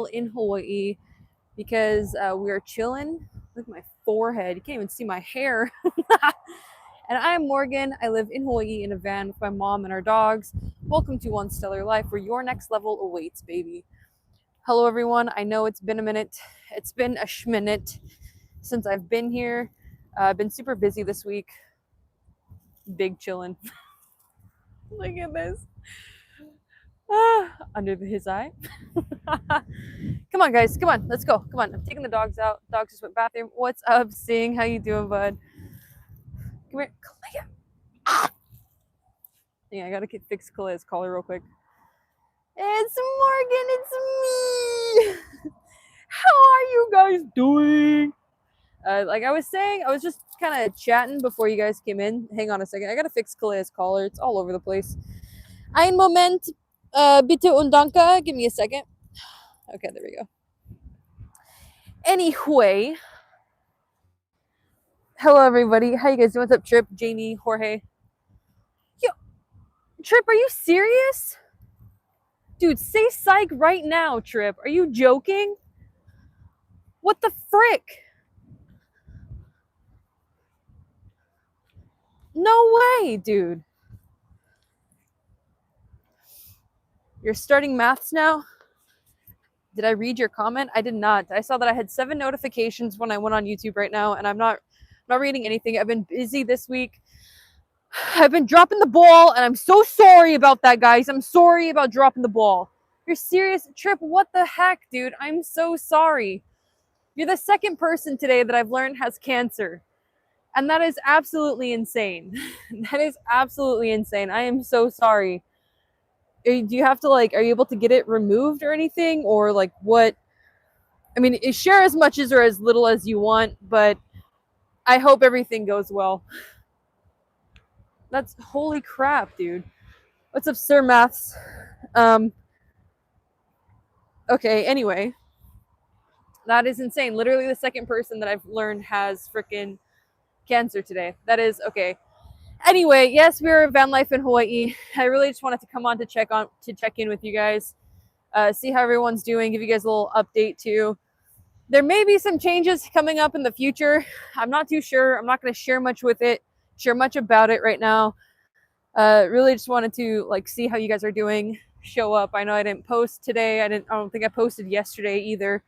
in Hawaii because we are chilling. Look at my forehead. You can't even see my hair. And I'm Morgan. I live in Hawaii in a van with my mom and our dogs. Welcome to One Stellar Life, where your next level awaits, baby. Hello, everyone. I know it's been a minute. It's been a schminute since I've been here. I've been super busy this week. Big chillin'. Look at this. Under his eye. Come on, guys. Come on. Let's go. Come on. I'm taking the dogs out. Dogs just went bathroom. What's up, Sing? How you doing, bud? Come here. Kalea. Ah! Yeah, I gotta fix Kalea's collar real quick. It's Morgan. It's me. How are you guys doing? Like I was saying, I was just kind of chatting before you guys came in. Hang on a second. I gotta fix Kalea's collar. It's all over the place. Ein Moment. Bitte und danke. Give me a second. Okay, there we go. Anyway. Hello, everybody. How you guys doing? What's up, Trip, Jamie, Jorge? Yo, Trip, are you serious? Dude, say psych right now, Trip. Are you joking? What the frick? No way, dude. You're starting maths now? Did I read your comment? I did not. I saw that I had 7 notifications when I went on YouTube right now, and I'm not reading anything. I've been busy this week. I've been dropping the ball, and I'm so sorry about that, guys. I'm sorry about dropping the ball. You're serious? Trip, what the heck, dude? I'm so sorry. You're the second person today that I've learned has cancer. And that is absolutely insane. That is absolutely insane. I am so sorry. Do you have to, like, are you able to get it removed or anything? Or, like, what? I mean, share as much as or as little as you want, but I hope everything goes well. That's holy crap, dude. What's up, Sir Maths? Okay, anyway. That is insane. Literally the second person that I've learned has freaking cancer today. That is okay. Anyway, yes, we're Vanlife in Hawaii. I really just wanted to come on to check in with you guys, see how everyone's doing, give you guys a little update too. There may be some changes coming up in the future. I'm not too sure. I'm not going to share much about it right now. Really just wanted to like see how you guys are doing, show up. I know I didn't post today. I don't think I posted yesterday either.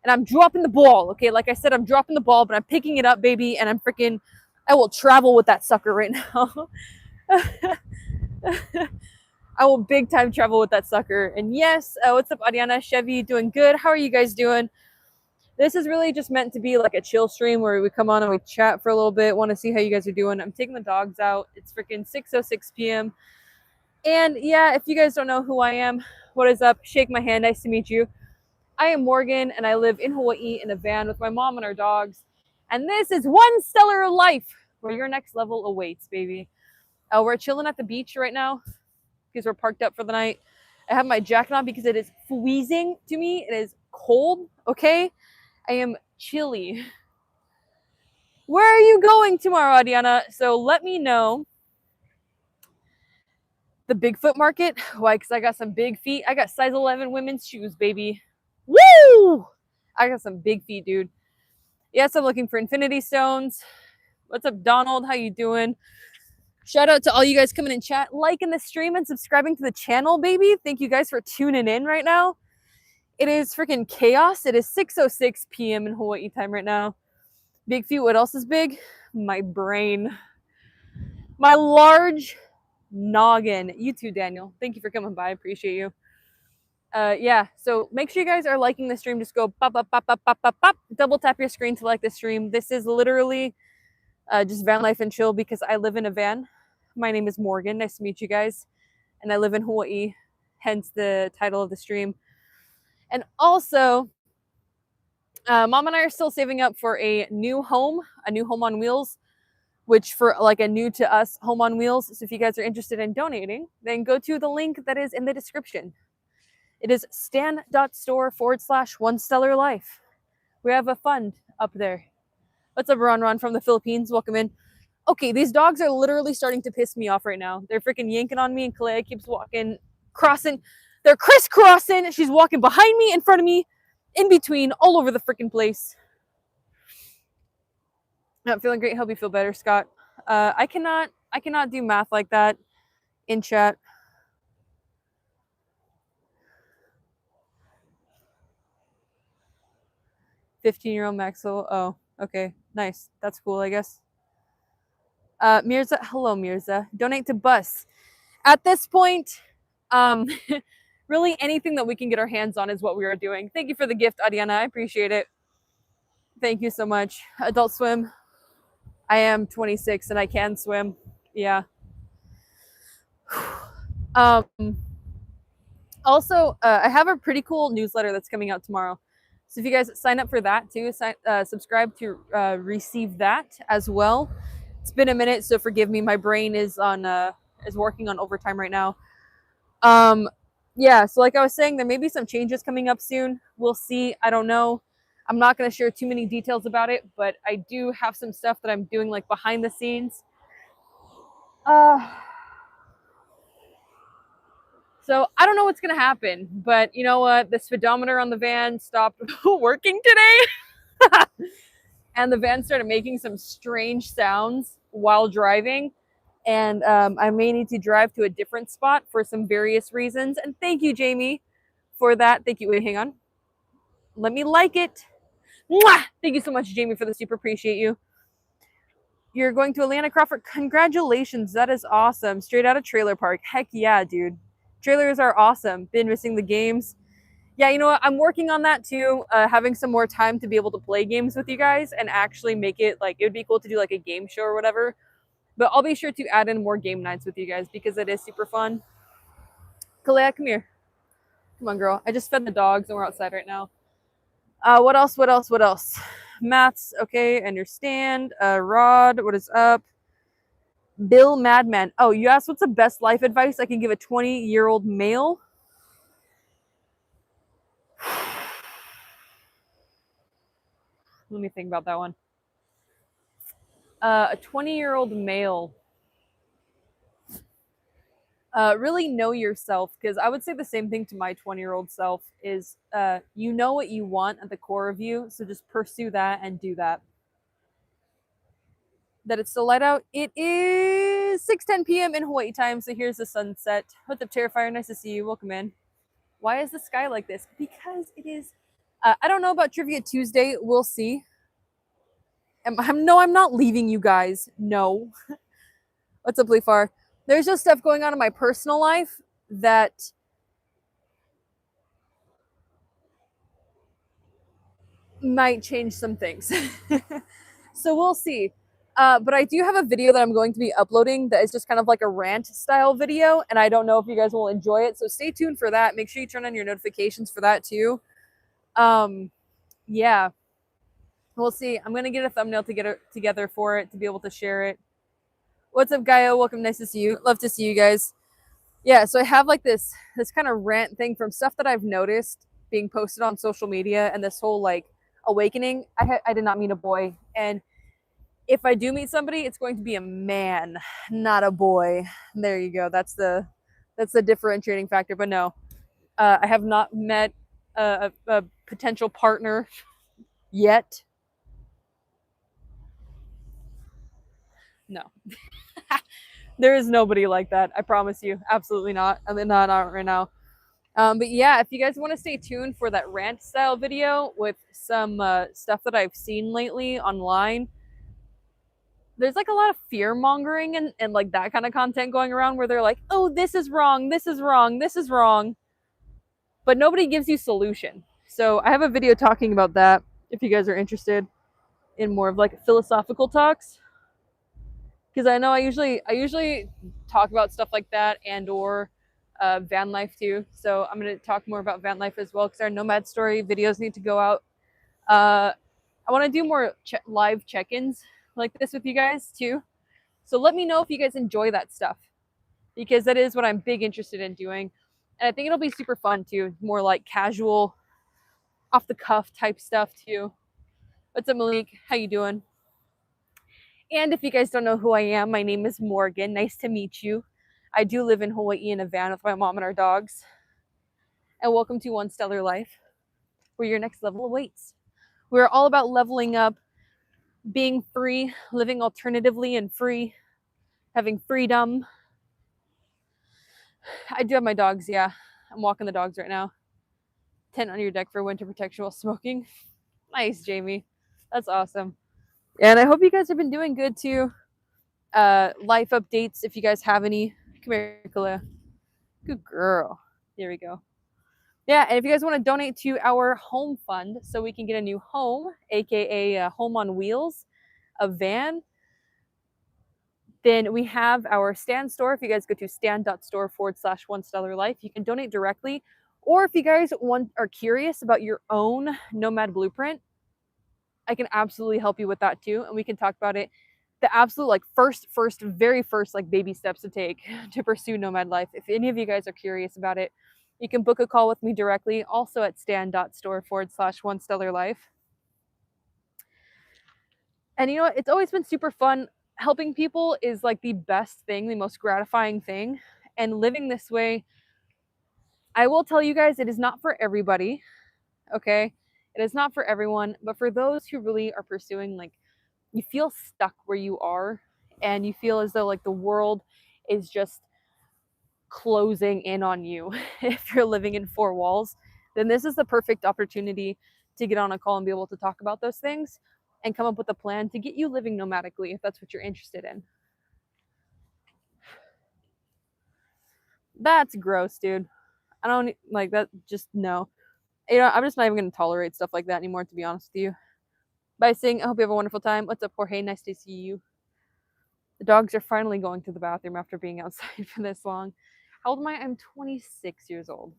And I'm dropping the ball, okay? Like I said, I'm dropping the ball, but I'm picking it up, baby, and I will travel with that sucker right now. I will big time travel with that sucker. And yes, what's up, Ariana, Chevy, doing good? How are you guys doing? This is really just meant to be like a chill stream where we come on and we chat for a little bit. Want to see how you guys are doing. I'm taking the dogs out. It's freaking 6:06 p.m. And yeah, if you guys don't know who I am, what is up? Shake my hand. Nice to meet you. I am Morgan, and I live in Hawaii in a van with my mom and our dogs. And this is One Stellar Life, where your next level awaits, baby. We're chilling at the beach right now because we're parked up for the night. I have my jacket on because it is freezing to me. It is cold, okay? I am chilly. Where are you going tomorrow, Adiana? So let me know. The Bigfoot market? Why? Because I got some big feet. I got size 11 women's shoes, baby. Woo! I got some big feet, dude. Yes, I'm looking for infinity stones. What's up, Donald? How you doing? Shout out to all you guys coming in chat, liking the stream and subscribing to the channel, baby. Thank you guys for tuning in right now. It is freaking chaos. It is 6:06 p.m. in Hawaii time right now. Big feet. What else is big? My brain. My large noggin. You too, Daniel. Thank you for coming by. I appreciate you. Yeah, so make sure you guys are liking the stream. Just go pop, pop, pop, pop, pop, pop, pop. Double tap your screen to like the stream. This is literally just van life and chill because I live in a van. My name is Morgan. Nice to meet you guys. And I live in Hawaii, hence the title of the stream. And also, Mom and I are still saving up for a new home on wheels, which for like a new to us home on wheels. So if you guys are interested in donating, then go to the link that is in the description. It is stan.store/One Stellar Life. We have a fund up there. What's up, Ron from the Philippines? Welcome in. Okay, these dogs are literally starting to piss me off right now. They're freaking yanking on me, and Kalea keeps walking, crossing. They're crisscrossing. She's walking behind me, in front of me, in between, all over the freaking place. Not feeling great. Hope you feel better, Scott. I cannot do math like that in chat. "15-year-old Maxwell." Oh, okay. Nice. That's cool, I guess. Mirza, hello, Mirza. Donate to Bus. At this point, really anything that we can get our hands on is what we are doing. Thank you for the gift, Adiana. I appreciate it. Thank you so much. Adult Swim. I am 26 and I can swim. Yeah. Also, I have a pretty cool newsletter that's coming out tomorrow. So if you guys sign up for that too, subscribe to receive that as well. It's been a minute, so forgive me. My brain is working on overtime right now. Yeah, so like I was saying, there may be some changes coming up soon. We'll see. I don't know. I'm not going to share too many details about it, but I do have some stuff that I'm doing like behind the scenes. So I don't know what's going to happen, but you know what? The speedometer on the van stopped working today. And the van started making some strange sounds while driving. And I may need to drive to a different spot for some various reasons. And thank you, Jamie, for that. Thank you. Wait, hang on. Let me like it. Mwah! Thank you so much, Jamie, for the super. Appreciate you. You're going to Atlanta, Crawford. Congratulations. That is awesome. Straight out of Trailer Park. Heck yeah, dude. Trailers are awesome. Been missing the games. Yeah, you know what? I'm working on that too. Having some more time to be able to play games with you guys and actually make it like, it would be cool to do like a game show or whatever. But I'll be sure to add in more game nights with you guys because it is super fun. Kalea, come here. Come on, girl. I just fed the dogs and we're outside right now. What else? Maths, okay, understand. Rod, what is up? Bill Madman. Oh, you asked what's the best life advice I can give a 20-year-old male? Let me think about that one. A 20-year-old male. Really know yourself, because I would say the same thing to my 20-year-old self is you know what you want at the core of you, so just pursue that and do that. That it's still light out. It is 6:10 p.m. in Hawaii time, so here's the sunset. What's up, Terrifier? Nice to see you. Welcome in. Why is the sky like this? Because it is. I don't know about Trivia Tuesday. We'll see. No, I'm not leaving you guys. No. What's up, Leafar? There's just stuff going on in my personal life that might change some things. So we'll see. But I do have a video that I'm going to be uploading that is just kind of like a rant style video, and I don't know if you guys will enjoy it. So stay tuned for that. Make sure you turn on your notifications for that too. Yeah. We'll see. I'm going to get a thumbnail together for it to be able to share it. What's up, Gaio? Welcome. Nice to see you. Love to see you guys. Yeah, so I have like this kind of rant thing from stuff that I've noticed being posted on social media, and this whole like awakening. I did not mean a boy, and if I do meet somebody, it's going to be a man, not a boy. There you go. That's the differentiating factor. But no, I have not met a potential partner yet. No. There is nobody like that. I promise you. Absolutely not. I mean, not right now. But yeah, if you guys want to stay tuned for that rant style video with some stuff that I've seen lately online, there's like a lot of fear mongering and like that kind of content going around where they're like, oh, this is wrong, this is wrong, this is wrong. But nobody gives you solution. So I have a video talking about that if you guys are interested in more of like philosophical talks. Because I know I usually talk about stuff like that and or van life too. So I'm going to talk more about van life as well because our nomad story videos need to go out. I want to do more live check-ins like this with you guys too. So let me know if you guys enjoy that stuff because that is what I'm big interested in doing. And I think it'll be super fun too. More like casual, off the cuff type stuff too. What's up, Malik? How you doing? And if you guys don't know who I am, my name is Morgan. Nice to meet you. I do live in Hawaii in a van with my mom and our dogs. and welcome to One Stellar Life, where your next level awaits. We're all about leveling up, being free, living alternatively and free, having freedom. I do have my dogs, yeah. I'm walking the dogs right now. Tent on your deck for winter protection while smoking. Nice, Jamie. That's awesome. And I hope you guys have been doing good too. Life updates, if you guys have any. Come here, Khalil. Good girl. There we go. Yeah, and if you guys want to donate to our home fund so we can get a new home, aka a home on wheels, a van, then we have our Stand store. If you guys go to stand.store/one stellar life, you can donate directly. Or if you guys are curious about your own Nomad blueprint, I can absolutely help you with that too, and we can talk about it. The absolute like very first like baby steps to take to pursue Nomad life. If any of you guys are curious about it, you can book a call with me directly, also at stand.store/one stellar life. And you know what? It's always been super fun. Helping people is like the best thing, the most gratifying thing. And living this way, I will tell you guys, it is not for everybody. Okay. It is not for everyone, but for those who really are pursuing, like, you feel stuck where you are and you feel as though like the world is just closing in on you if you're living in four walls, then this is the perfect opportunity to get on a call and be able to talk about those things and come up with a plan to get you living nomadically if that's what you're interested in. That's gross, dude. I don't like that. Just no. You know, I'm just not even going to tolerate stuff like that anymore, to be honest with you. By saying, I hope you have a wonderful time. What's up, Jorge? Nice to see you. The dogs are finally going to the bathroom after being outside for this long. How old am I? I'm 26 years old.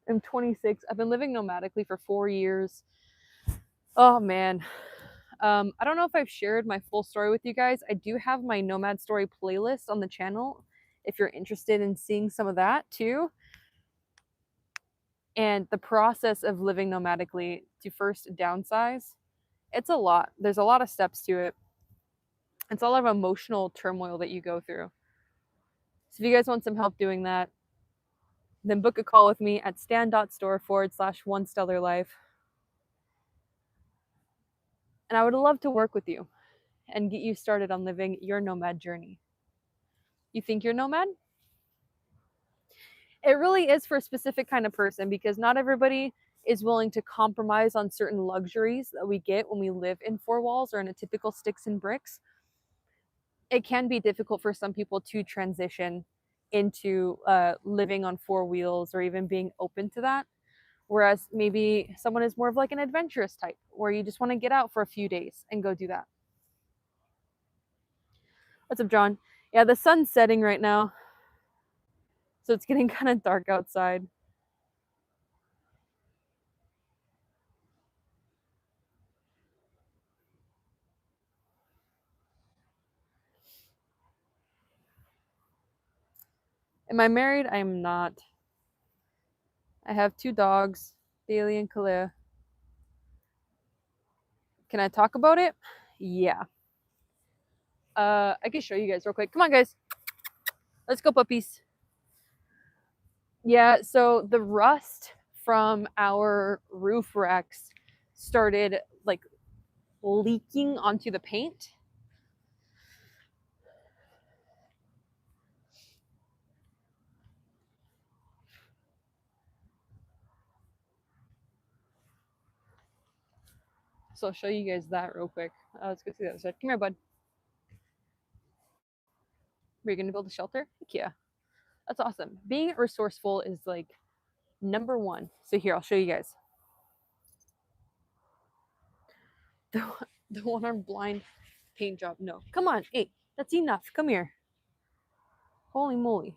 I'm 26. I've been living nomadically for 4 years. Oh, man. I don't know if I've shared my full story with you guys. I do have my Nomad Story playlist on the channel if you're interested in seeing some of that too. And the process of living nomadically to first downsize, it's a lot. There's a lot of steps to it. It's a lot of emotional turmoil that you go through. So if you guys want some help doing that, then book a call with me at stand.store/one stellar life. And I would love to work with you and get you started on living your nomad journey. You think you're nomad? It really is for a specific kind of person because not everybody is willing to compromise on certain luxuries that we get when we live in four walls or in a typical sticks and bricks. It can be difficult for some people to transition into living on four wheels or even being open to that. Whereas maybe someone is more of like an adventurous type where you just want to get out for a few days and go do that. What's up, John? Yeah, the sun's setting right now. So it's getting kind of dark outside. Am I married? I am not. I have 2 dogs, Daly and Kalia. Can I talk about it? Yeah. I can show you guys real quick. Come on, guys. Let's go, puppies. Yeah, so the rust from our roof racks started like leaking onto the paint. So I'll show you guys that real quick. Let's go see the other side. Come here, bud. Are you gonna build a shelter? Heck yeah. That's awesome. Being resourceful is like number one. So here, I'll show you guys. The one-arm blind paint job. No. Come on. Hey, that's enough. Come here. Holy moly.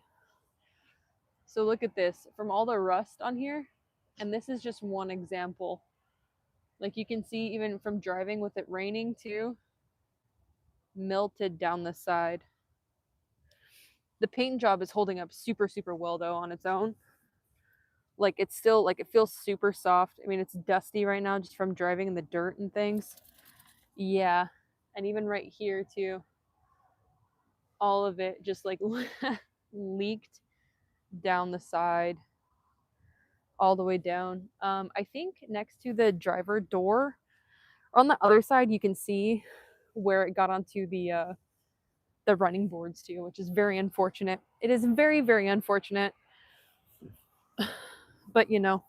So look at this. From all the rust on here, and this is just one example. Like you can see even from driving with it raining too, melted down the side. The paint job is holding up super, super well though on its own. Like it's still, like it feels super soft. I mean, it's dusty right now just from driving in the dirt and things. Yeah. And even right here too, all of it just like leaked down the side. all the way down. I think next to the driver door, or on the other side, you can see where it got onto the running boards too, which is very unfortunate. It is very, very unfortunate. But you know,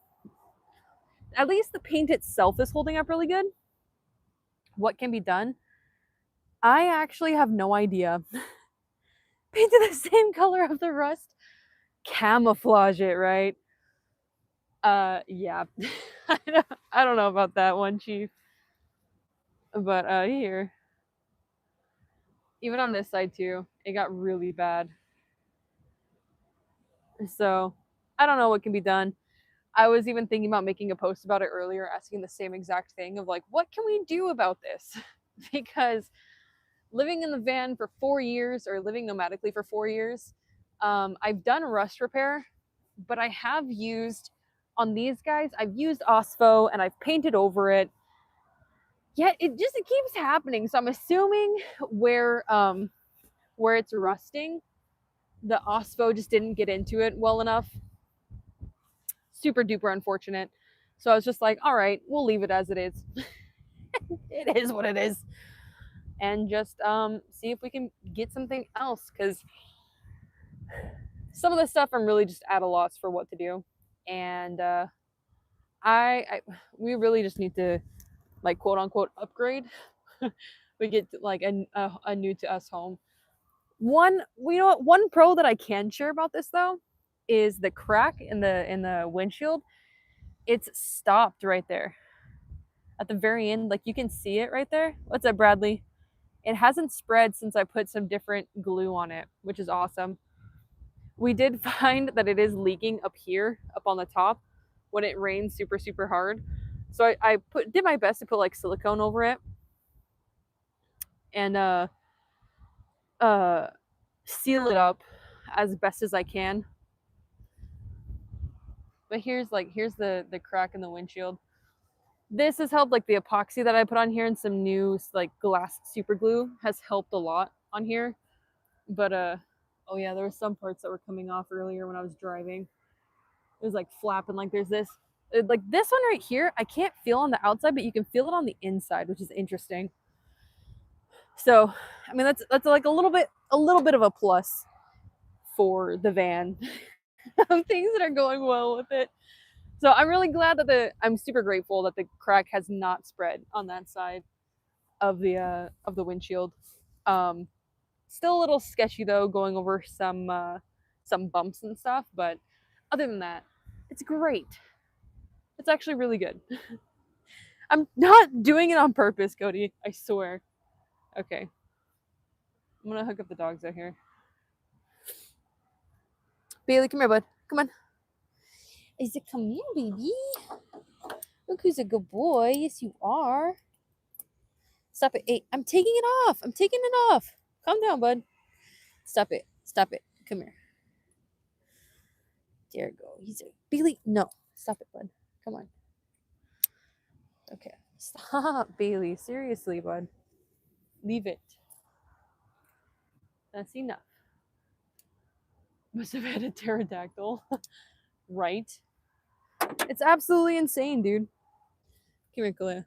at least the paint itself is holding up really good. What can be done? I actually have no idea. Paint it the same color of the rust. Camouflage it, right? Yeah. I don't know about that one, Chief. But here. Even on this side too, it got really bad. So I don't know what can be done. I was even thinking about making a post about it earlier, asking the same exact thing of like, what can we do about this? Because living in the van for 4 years, or living nomadically for 4 years, I've done rust repair, but I have used, on these guys, I've used OSPO and I've painted over it. Yet it keeps happening. So I'm assuming where it's rusting, the OSPO just didn't get into it well enough. Super duper unfortunate. So I was just like, all right, we'll leave it as it is. It is what it is. And just see if we can get something else, because some of the stuff I'm really just at a loss for what to do. And we really just need to, like, quote unquote upgrade. We get like a new to us home. One pro that I can share about this though is the crack in the windshield. It's stopped right there at the very end. Like, you can see it right there. What's up, Bradley? It hasn't spread since I put some different glue on it, which is awesome. We did find that it is leaking up here, up on the top, when it rains super, super hard. So I did my best to put like silicone over it and seal it up as best as I can. But here's the crack in the windshield. This has helped, like the epoxy that I put on here and some new like glass super glue has helped a lot on here. But oh yeah, there were some parts that were coming off earlier when I was driving. It was like flapping. Like there's this, like this one right here, I can't feel on the outside, but you can feel it on the inside, which is interesting. So, I mean, that's like a little bit of a plus for the van. Things that are going well with it. So I'm really glad that I'm super grateful that the crack has not spread on that side of the windshield. Still a little sketchy though, going over some bumps and stuff, but other than that, it's great. It's actually really good. I'm not doing it on purpose, Cody. I swear. Okay. I'm gonna hook up the dogs out here. Bailey, come here, bud. Come on. Is it come here, baby? Look who's a good boy. Yes, you are. Stop it. Hey, I'm taking it off. I'm taking it off. Calm down, bud. Stop it. Stop it. Come here. There you go. He's a Bailey. No. Stop it, bud. Come on. Okay. Stop, Bailey. Seriously, bud. Leave it. That's enough. Must have had a pterodactyl. Right? It's absolutely insane, dude. Come here, Kalia.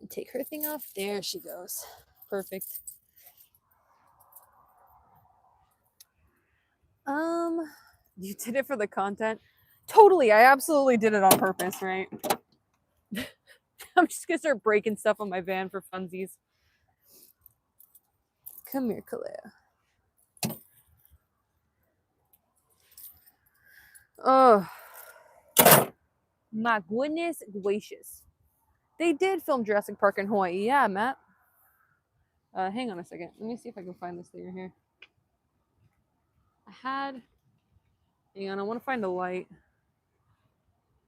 Take her thing off. There she goes. Perfect. You did it for the content? Totally. I absolutely did it on purpose, right? I'm just gonna start breaking stuff on my van for funsies. Come here, Kalia. Oh, my goodness gracious. They did film Jurassic Park in Hawaii. Yeah, Matt. Hang on a second. Let me see if I can find this thing here. Hang on, I want to find a light.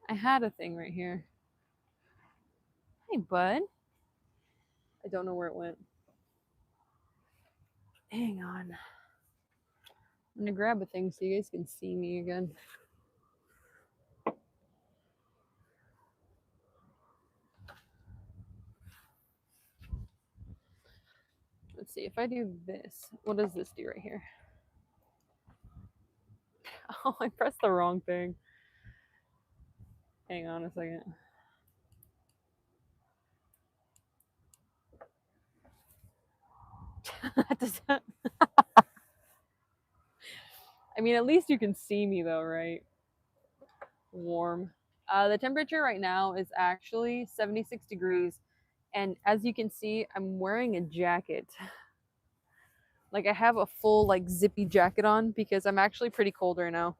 I had a thing right here. Hey, bud. I don't know where it went. Hang on. I'm gonna grab a thing so you guys can see me again. Let's see if I do this. What does this do right here? Oh, I pressed the wrong thing. Hang on a second. I mean, at least you can see me though, right? Warm. The temperature right now is actually 76 degrees. And as you can see, I'm wearing a jacket. Like I have a full like zippy jacket on because I'm actually pretty cold right now.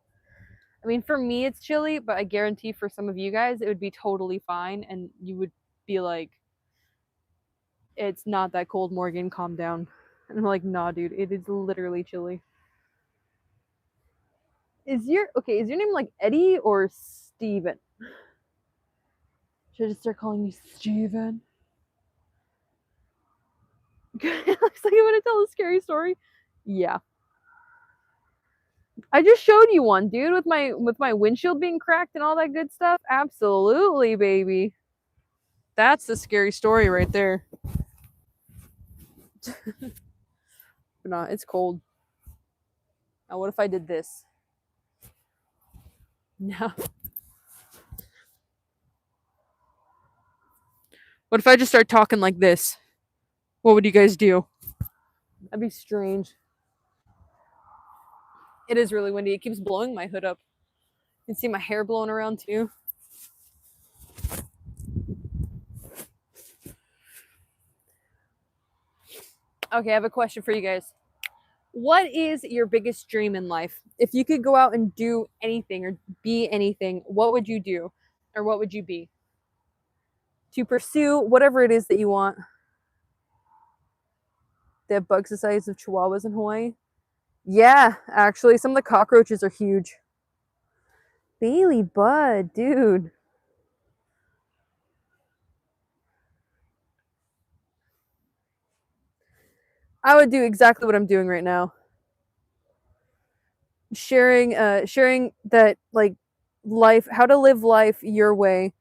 I mean, for me it's chilly, but I guarantee for some of you guys it would be totally fine and you would be like, it's not that cold, Morgan, calm down. And I'm like, nah, dude, it is literally chilly. Is your name like Eddie or Steven? Should I just start calling you Steven? It looks like you want to tell a scary story. Yeah. I just showed you one, dude, with my windshield being cracked and all that good stuff. Absolutely, baby. That's the scary story right there. But nah, it's cold. Now, what if I did this? No. What if I just start talking like this? What would you guys do? That'd be strange. It is really windy. It keeps blowing my hood up. You can see my hair blowing around too. Okay, I have a question for you guys. What is your biggest dream in life? If you could go out and do anything or be anything, what would you do? Or what would you be? To pursue whatever it is that you want. They have bugs the size of chihuahuas in Hawaii. Yeah, actually, some of the cockroaches are huge. Bailey Bud, dude. I would do exactly what I'm doing right now. Sharing that like life, how to live life your way.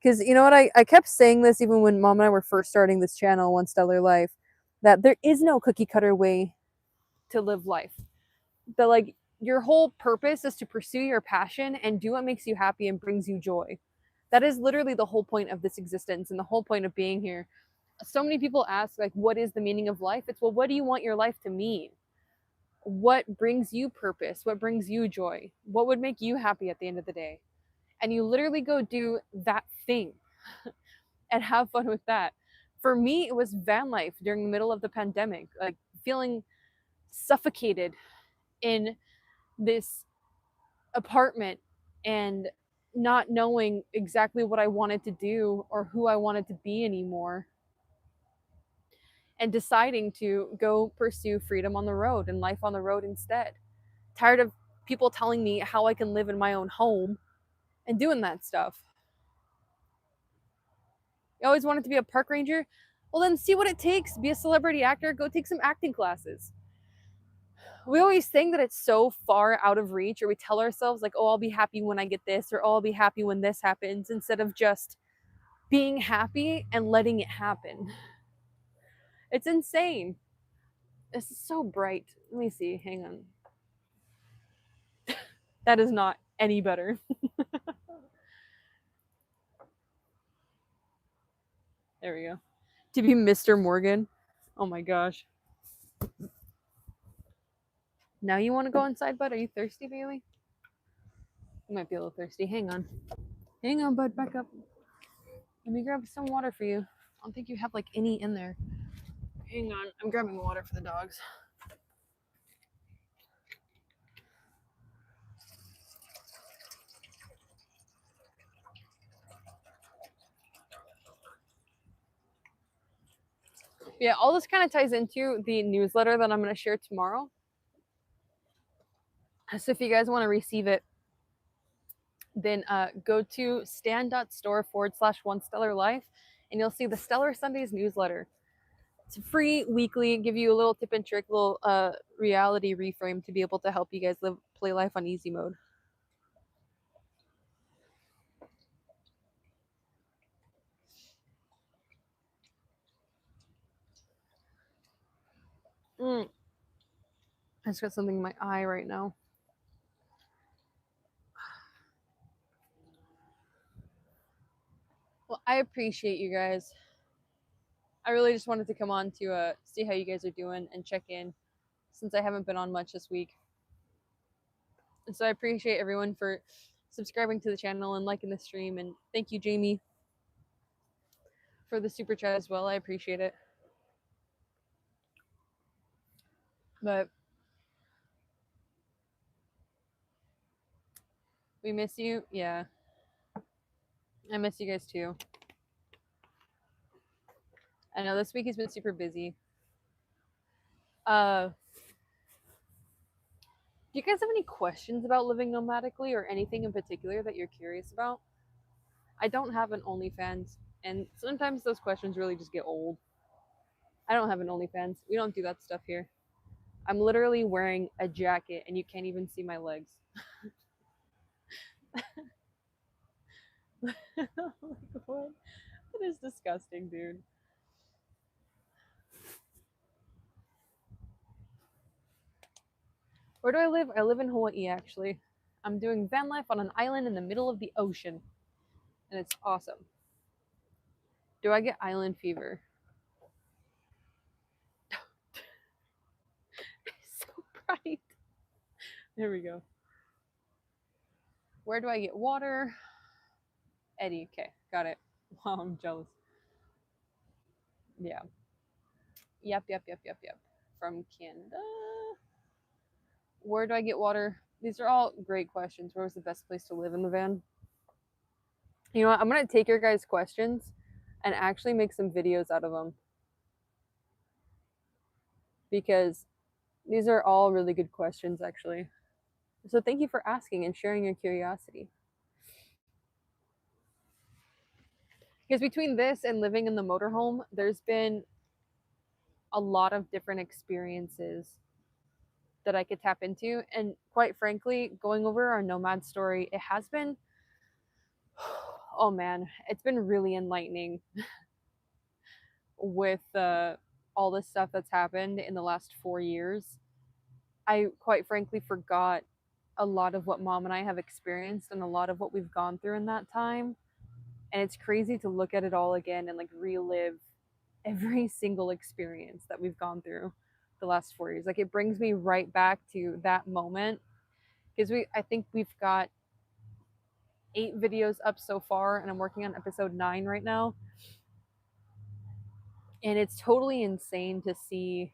Because you know what, I kept saying this even when mom and I were first starting this channel, One Stellar Life, that there is no cookie cutter way to live life. That like your whole purpose is to pursue your passion and do what makes you happy and brings you joy. That is literally the whole point of this existence and the whole point of being here. So many people ask like, what is the meaning of life? It's, well, what do you want your life to mean? What brings you purpose? What brings you joy? What would make you happy at the end of the day? And you literally go do that thing and have fun with that. For me, it was van life during the middle of the pandemic, like feeling suffocated in this apartment and not knowing exactly what I wanted to do or who I wanted to be anymore, and deciding to go pursue freedom on the road and life on the road instead. Tired of people telling me how I can live in my own home and doing that stuff. You always wanted to be a park ranger? Well, then see what it takes. Be a celebrity actor, go take some acting classes. We always think that it's so far out of reach, or we tell ourselves, like, oh, I'll be happy when I get this, or oh, I'll be happy when this happens, instead of just being happy and letting it happen. It's insane. This is so bright. Let me see. Hang on. That is not any better. There we go. To be Mr. Morgan. Oh my gosh. Now you want to go inside, bud? Are you thirsty, Bailey? You might be a little thirsty. Hang on. Hang on, bud. Back up. Let me grab some water for you. I don't think you have like any in there. Hang on. I'm grabbing water for the dogs. Yeah, all this kind of ties into the newsletter that I'm going to share tomorrow. So if you guys want to receive it, then go to stan.store/One Stellar Life, and you'll see the Stellar Sundays newsletter. It's free weekly, give you a little tip and trick, little reality reframe to be able to help you guys play life on easy mode. I just got something in my eye right now. Well, I appreciate you guys. I really just wanted to come on to see how you guys are doing and check in since I haven't been on much this week. And so I appreciate everyone for subscribing to the channel and liking the stream. And thank you, Jamie, for the super chat as well. I appreciate it. But we miss you. Yeah. I miss you guys too. I know this week has been super busy. Do you guys have any questions about living nomadically or anything in particular that you're curious about? I don't have an OnlyFans, and sometimes those questions really just get old. I don't have an OnlyFans. We don't do that stuff here. I'm literally wearing a jacket and you can't even see my legs. Like, what? That is disgusting, dude. Where do I live? I live in Hawaii, actually. I'm doing van life on an island in the middle of the ocean, and it's awesome. Do I get island fever? It's so bright. There we go. Where do I get water? Eddie. Okay, got it. Wow, I'm jealous. Yeah. Yep. From Canada. Where do I get water? These are all great questions. Where was the best place to live in the van? You know what? I'm going to take your guys' questions and actually make some videos out of them. Because these are all really good questions, actually. So thank you for asking and sharing your curiosity. Because between this and living in the motorhome, there's been a lot of different experiences that I could tap into. And quite frankly, going over our nomad story, it has been, oh man, it's been really enlightening with all the stuff that's happened in the last 4 years. I quite frankly forgot a lot of what mom and I have experienced and a lot of what we've gone through in that time. And it's crazy to look at it all again and like relive every single experience that we've gone through the last 4 years. Like it brings me right back to that moment because I think we've got 8 videos up so far and I'm working on episode 9 right now. And it's totally insane to see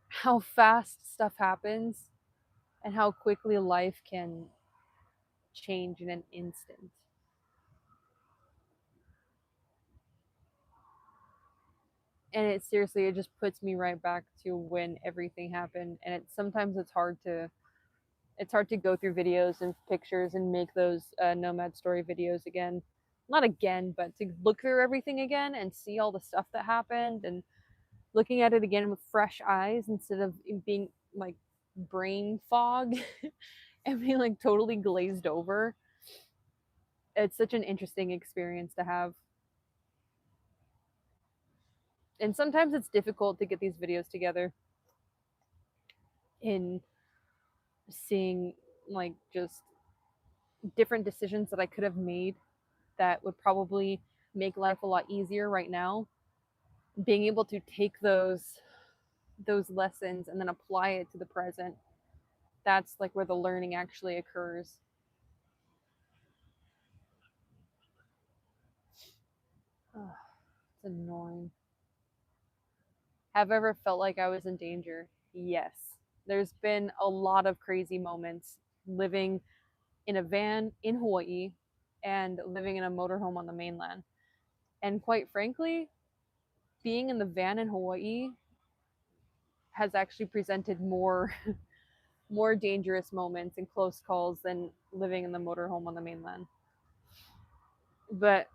how fast stuff happens and how quickly life can change in an instant. And it seriously, it just puts me right back to when everything happened. And sometimes it's hard to go through videos and pictures and make those nomad story videos again. Not again, but to look through everything again and see all the stuff that happened and looking at it again with fresh eyes instead of being like brain fog and being like totally glazed over. It's such an interesting experience to have. And sometimes it's difficult to get these videos together in seeing like just different decisions that I could have made that would probably make life a lot easier right now. Being able to take those lessons and then apply it to the present, that's like where the learning actually occurs. Oh, it's annoying. Have I ever felt like I was in danger? Yes. There's been a lot of crazy moments living in a van in Hawaii and living in a motorhome on the mainland. And quite frankly, being in the van in Hawaii has actually presented more more dangerous moments and close calls than living in the motorhome on the mainland. But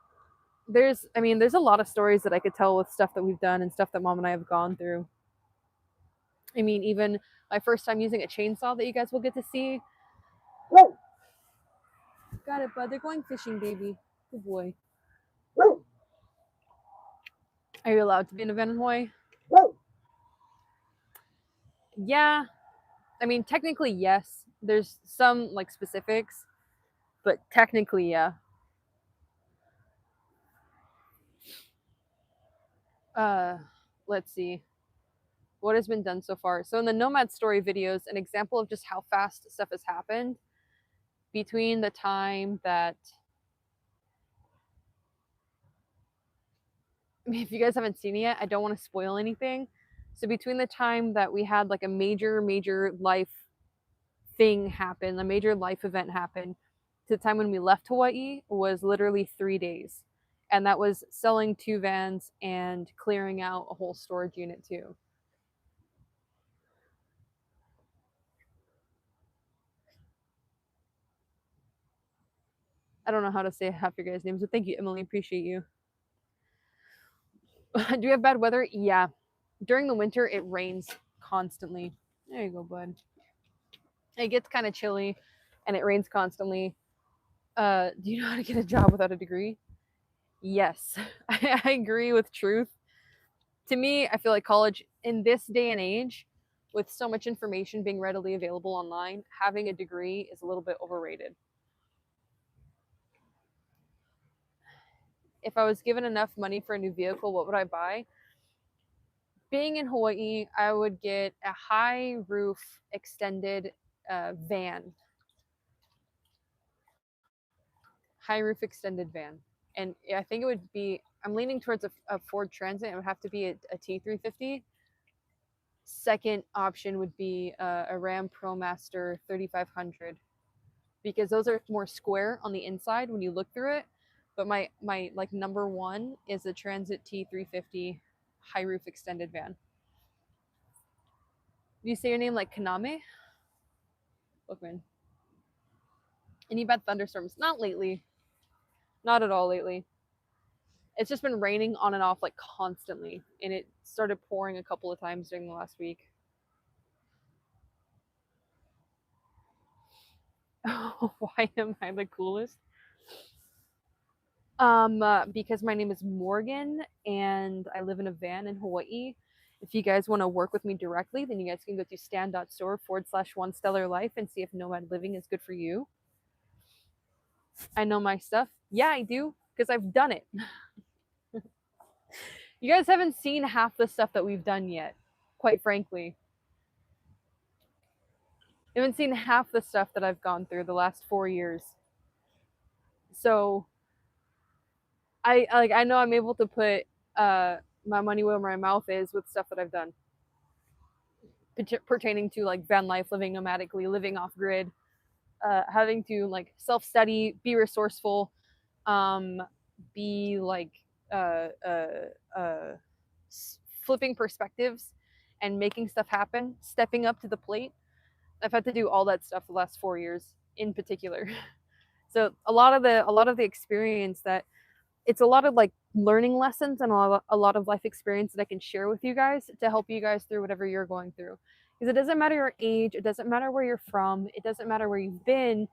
there's a lot of stories that I could tell with stuff that we've done and stuff that mom and I have gone through. I mean, even my first time using a chainsaw that you guys will get to see. Whoa! Got it, bud. They're going fishing, baby. Good boy. Whoa! Are you allowed to be in a van in Hawaii? Whoa! Yeah. I mean, technically, yes. There's some like specifics, but technically, yeah. Let's see what has been done so far. So in the Nomad Story videos, an example of just how fast stuff has happened between the time that, I mean, if you guys haven't seen it yet, I don't want to spoil anything. So between the time that we had like a major life thing happen, a major life event happen, to the time when we left Hawaii was literally 3 days. And that was selling 2 vans and clearing out a whole storage unit too. I don't know how to say half your guys' names, but thank you, Emily. Appreciate you. Do we have bad weather? Yeah. During the winter, it rains constantly. There you go, bud. It gets kind of chilly and it rains constantly. Do you know how to get a job without a degree? Yes. I agree with truth. To me, I feel like college in this day and age, with so much information being readily available online, having a degree is a little bit overrated. If I was given enough money for a new vehicle, what would I buy? Being in Hawaii, I would get a high roof extended van, high roof extended van. And I think it would be, I'm leaning towards a Ford Transit. It would have to be a T350. Second option would be a Ram ProMaster 3500 because those are more square on the inside when you look through it. But my like number one is a Transit T350 high roof extended van. Do you say your name like Kaname? Bookman. Any bad thunderstorms? Not lately. Not at all lately. It's just been raining on and off like constantly, and it started pouring a couple of times during the last week. Why am I the coolest? Because my name is Morgan and I live in a van in Hawaii. If you guys want to work with me directly, then you guys can go to stand.store/1stellarlife and see if nomad living is good for you. I know my stuff. Yeah, I do, because I've done it. You guys haven't seen half the stuff that we've done yet, quite frankly. You haven't seen half the stuff that I've gone through the last 4 years. So I know I'm able to put my money where my mouth is with stuff that I've done pertaining to like van life, living nomadically, living off grid, having to like self study, be resourceful, um, be like uh, uh, uh, flipping perspectives and making stuff happen, stepping up to the plate. I've had to do all that stuff the last 4 years in particular. So a lot of the experience that it's a lot of like learning lessons and a lot of life experience that I can share with you guys to help you guys through whatever you're going through. Because it doesn't matter your age, it doesn't matter where you're from, it doesn't matter where you've been.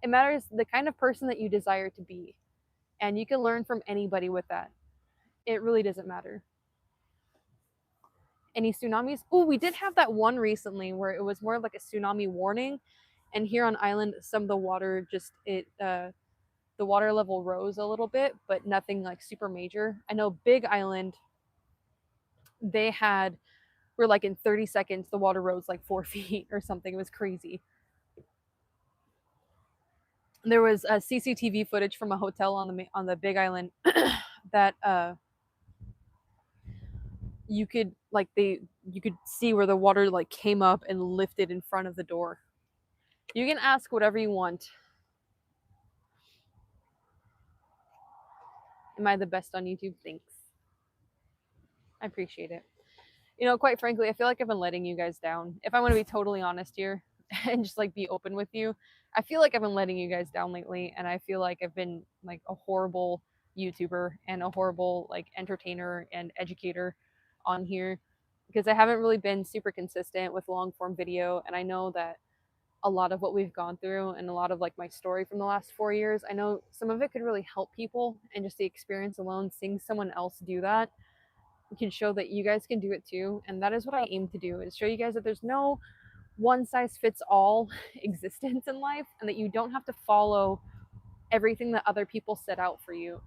It matters the kind of person that you desire to be. And you can learn from anybody with that. It really doesn't matter. Any tsunamis? Oh, we did have that one recently where it was more like a tsunami warning. And here on island, some of the water just the water level rose a little bit, but nothing like super major. I know Big Island, they had, were like in 30 seconds, the water rose like 4 feet or something. It was crazy. There was a CCTV footage from a hotel on the Big Island that you could like you could see where the water like came up and lifted in front of the door. You can ask whatever you want. Am I the best on YouTube? Thanks. I appreciate it. You know, quite frankly, I feel like I've been letting you guys down. If I want to be totally honest here and just like be open with you, I feel like I've been letting you guys down lately, and I feel like I've been like a horrible YouTuber and a horrible like entertainer and educator on here because I haven't really been super consistent with long form video. And I know that a lot of what we've gone through and a lot of like my story from the last 4 years, I know some of it could really help people, and just the experience alone, seeing someone else do that can show that you guys can do it too. And that is what I aim to do, is show you guys that there's no one size fits all existence in life, and that you don't have to follow everything that other people set out for you.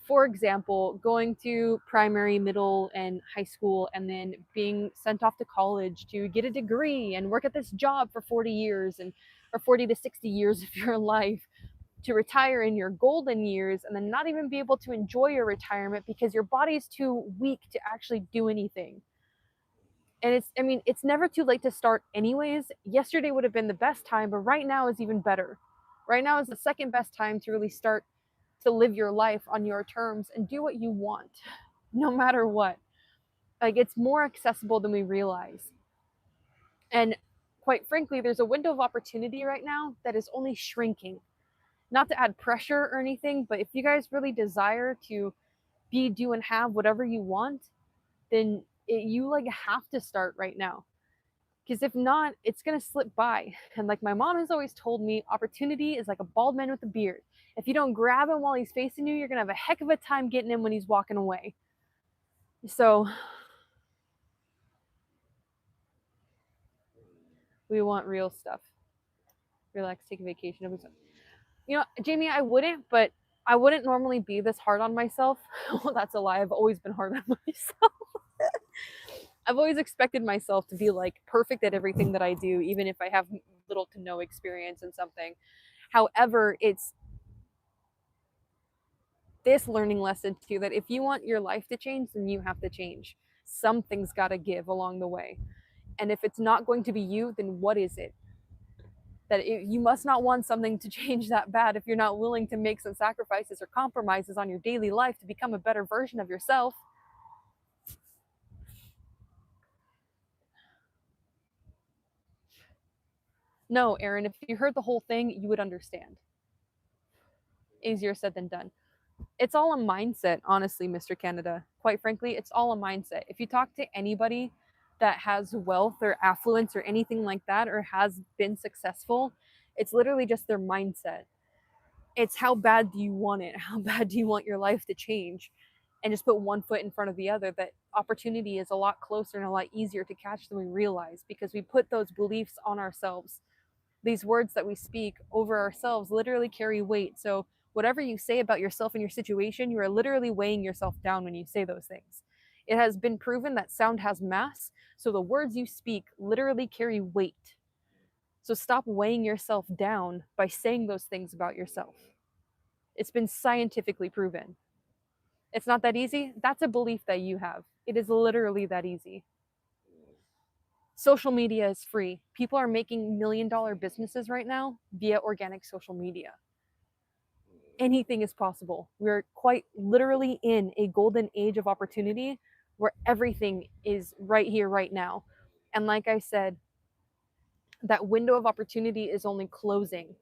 for example, going to primary, middle, and high school, and then being sent off to college to get a degree and work at this job for 40 years and or 40 to 60 years of your life, to retire in your golden years and then not even be able to enjoy your retirement because your body's too weak to actually do anything. And it's never too late to start anyways. Yesterday would have been the best time, but right now is even better. Right now is the second best time to really start to live your life on your terms and do what you want, no matter what. Like, it's more accessible than we realize. And quite frankly, there's a window of opportunity right now that is only shrinking. Not to add pressure or anything, but if you guys really desire to be, do, and have whatever you want, then you like have to start right now. Because if not, it's gonna slip by. And like my mom has always told me, opportunity is like a bald man with a beard. If you don't grab him while he's facing you, you're gonna have a heck of a time getting him when he's walking away. So we want real stuff. Relax, take a vacation. You know, Jamie, I wouldn't, but I wouldn't normally be this hard on myself. Well, that's a lie. I've always been hard on myself. I've always expected myself to be like perfect at everything that I do, even if I have little to no experience in something. However, it's this learning lesson too that if you want your life to change, then you have to change. Something's got to give along the way. And if it's not going to be you, then what is it? You must not want something to change that bad if you're not willing to make some sacrifices or compromises on your daily life to become a better version of yourself. No, Aaron, if you heard the whole thing, you would understand. Easier said than done. It's all a mindset, honestly, Mr. Canada. Quite frankly, it's all a mindset. If you talk to anybody that has wealth or affluence or anything like that, or has been successful, it's literally just their mindset. It's how bad do you want it? How bad do you want your life to change? And just put one foot in front of the other. That opportunity is a lot closer and a lot easier to catch than we realize, because we put those beliefs on ourselves. These words that we speak over ourselves literally carry weight. So whatever you say about yourself and your situation, you are literally weighing yourself down when you say those things. It has been proven that sound has mass, so the words you speak literally carry weight. So stop weighing yourself down by saying those things about yourself. It's been scientifically proven. It's not that easy. That's a belief that you have. It is literally that easy. Social media is free. People are making $1 million businesses right now via organic social media. Anything is possible. We're quite literally in a golden age of opportunity where everything is right here, right now. And like I said, that window of opportunity is only closing.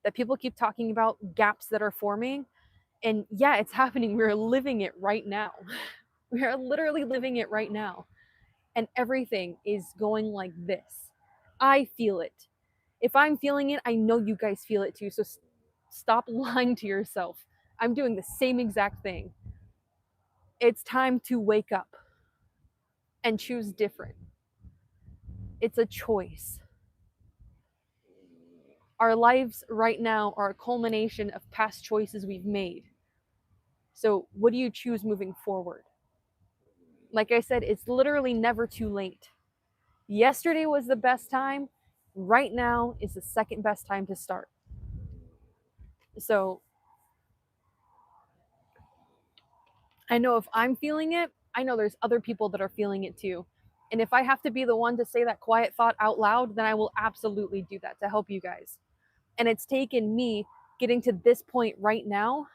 That people keep talking about gaps that are forming. And yeah, it's happening. We're living it right now. We are literally living it right now. And everything is going like this. I feel it. If I'm feeling it, I know you guys feel it too. So stop lying to yourself. I'm doing the same exact thing. It's time to wake up and choose different. It's a choice. Our lives right now are a culmination of past choices we've made. So, what do you choose moving forward? Like I said, it's literally never too late. Yesterday was the best time. Right now is the second best time to start. So, I know if I'm feeling it, I know there's other people that are feeling it too. And if I have to be the one to say that quiet thought out loud, then I will absolutely do that to help you guys. And it's taken me getting to this point right now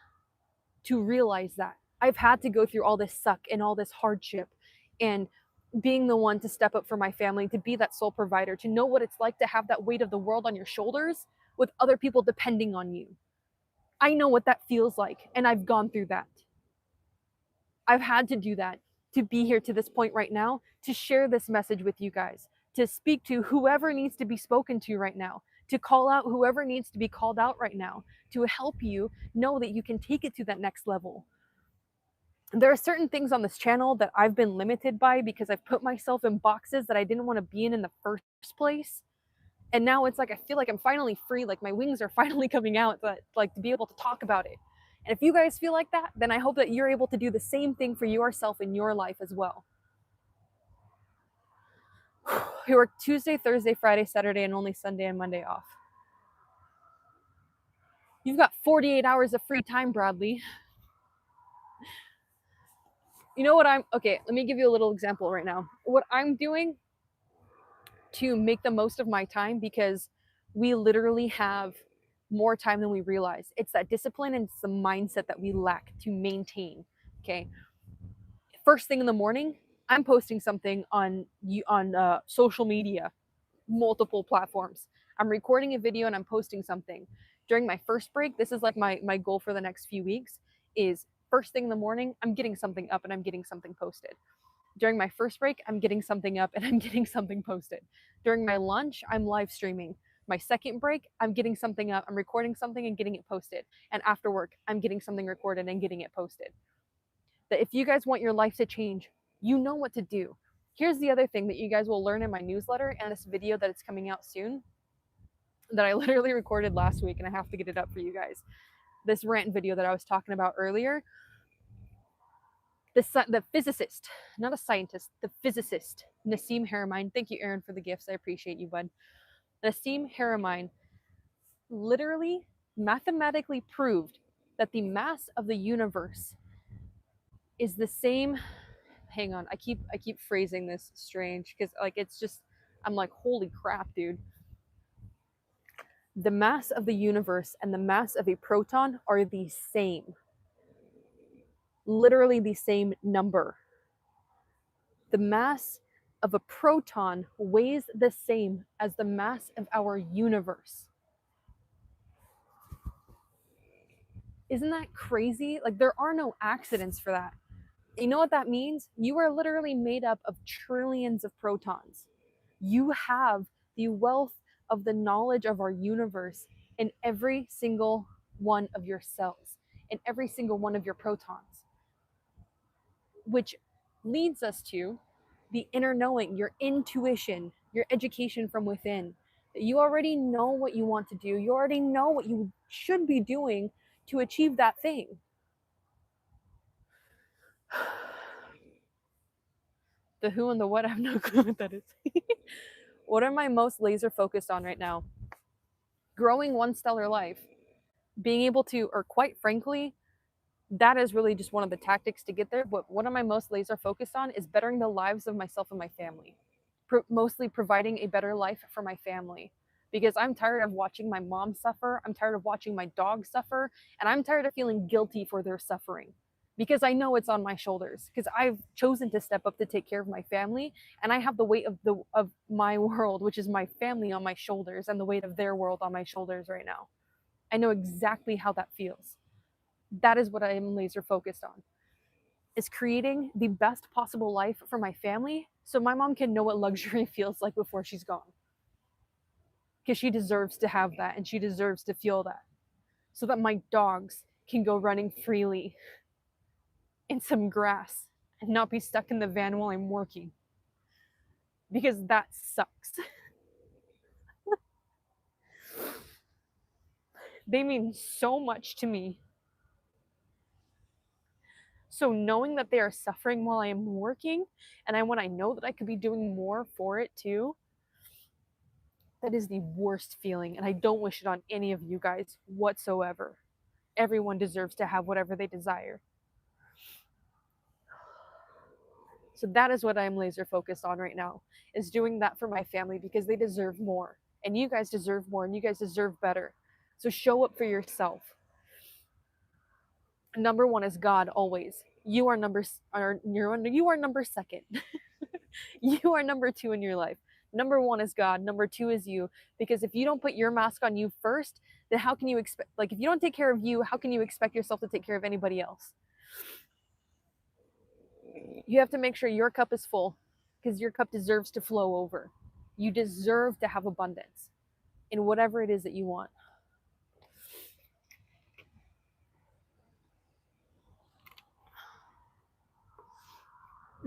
to realize that. I've had to go through all this suck and all this hardship and being the one to step up for my family, to be that sole provider, to know what it's like to have that weight of the world on your shoulders with other people depending on you. I know what that feels like, and I've gone through that. I've had to do that to be here to this point right now, to share this message with you guys, to speak to whoever needs to be spoken to right now, to call out whoever needs to be called out right now, to help you know that you can take it to that next level. There are certain things on this channel that I've been limited by because I've put myself in boxes that I didn't want to be in the first place. And now it's like I feel like I'm finally free, like my wings are finally coming out, like to be able to talk about it. And if you guys feel like that, then I hope that you're able to do the same thing for yourself in your life as well. You work Tuesday, Thursday, Friday, Saturday, and only Sunday and Monday off. You've got 48 hours of free time, Bradley. You know what okay, let me give you a little example right now. What I'm doing to make the most of my time, because we literally have more time than we realize. It's that discipline and it's the mindset that we lack to maintain. Okay. First thing in the morning, I'm posting something on social media, multiple platforms. I'm recording a video and I'm posting something. During my first break, this is like my goal for the next few weeks, is first thing in the morning, I'm getting something up and I'm getting something posted. During my first break, I'm getting something up and I'm getting something posted. During my lunch, I'm live streaming. My second break, I'm getting something up, I'm recording something and getting it posted. And after work, I'm getting something recorded and getting it posted. That if you guys want your life to change, you know what to do. Here's the other thing that you guys will learn in my newsletter and this video that it's coming out soon, that I literally recorded last week and I have to get it up for you guys. This rant video that I was talking about earlier. The physicist, not a scientist, the physicist, Nassim Haramein. Thank you, Aaron, for the gifts. I appreciate you, bud. Nassim Haramein literally mathematically proved that the mass of the universe is the same. Hang on, I keep phrasing this strange because like it's just, I'm like, holy crap, dude. The mass of the universe and the mass of a proton are the same. Literally the same number. The mass of a proton weighs the same as the mass of our universe. Isn't that crazy? Like, there are no accidents for that. You know what that means? You are literally made up of trillions of protons. You have the wealth of the knowledge of our universe in every single one of your cells, in every single one of your protons, which leads us to the inner knowing, your intuition, your education from within. You already know what you want to do. You already know what you should be doing to achieve that thing. The who and the what, I have no clue what that is. What am I most laser focused on right now? Growing one stellar life. Being able to, or quite frankly, that is really just one of the tactics to get there. But what am I most laser focused on is bettering the lives of myself and my family. Mostly providing a better life for my family, because I'm tired of watching my mom suffer. I'm tired of watching my dog suffer, and I'm tired of feeling guilty for their suffering, because I know it's on my shoulders, because I've chosen to step up to take care of my family, and I have the weight of my world, which is my family, on my shoulders, and the weight of their world on my shoulders right now. I know exactly how that feels. That is what I am laser focused on, is creating the best possible life for my family, so my mom can know what luxury feels like before she's gone. Because she deserves to have that, and she deserves to feel that. So that my dogs can go running freely in some grass and not be stuck in the van while I'm working. Because that sucks. They mean so much to me. So knowing that they are suffering while I am working, and when I know that I could be doing more for it too, that is the worst feeling, and I don't wish it on any of you guys whatsoever. Everyone deserves to have whatever they desire. So that is what I'm laser focused on right now, is doing that for my family, because they deserve more, and you guys deserve more, and you guys deserve better. So show up for yourself. Number one is God always. You are number second. You are number two in your life. Number one is God. Number two is you. Because if you don't put your mask on you first, then how can you expect, like, if you don't take care of you, how can you expect yourself to take care of anybody else? You have to make sure your cup is full, because your cup deserves to flow over. You deserve to have abundance in whatever it is that you want.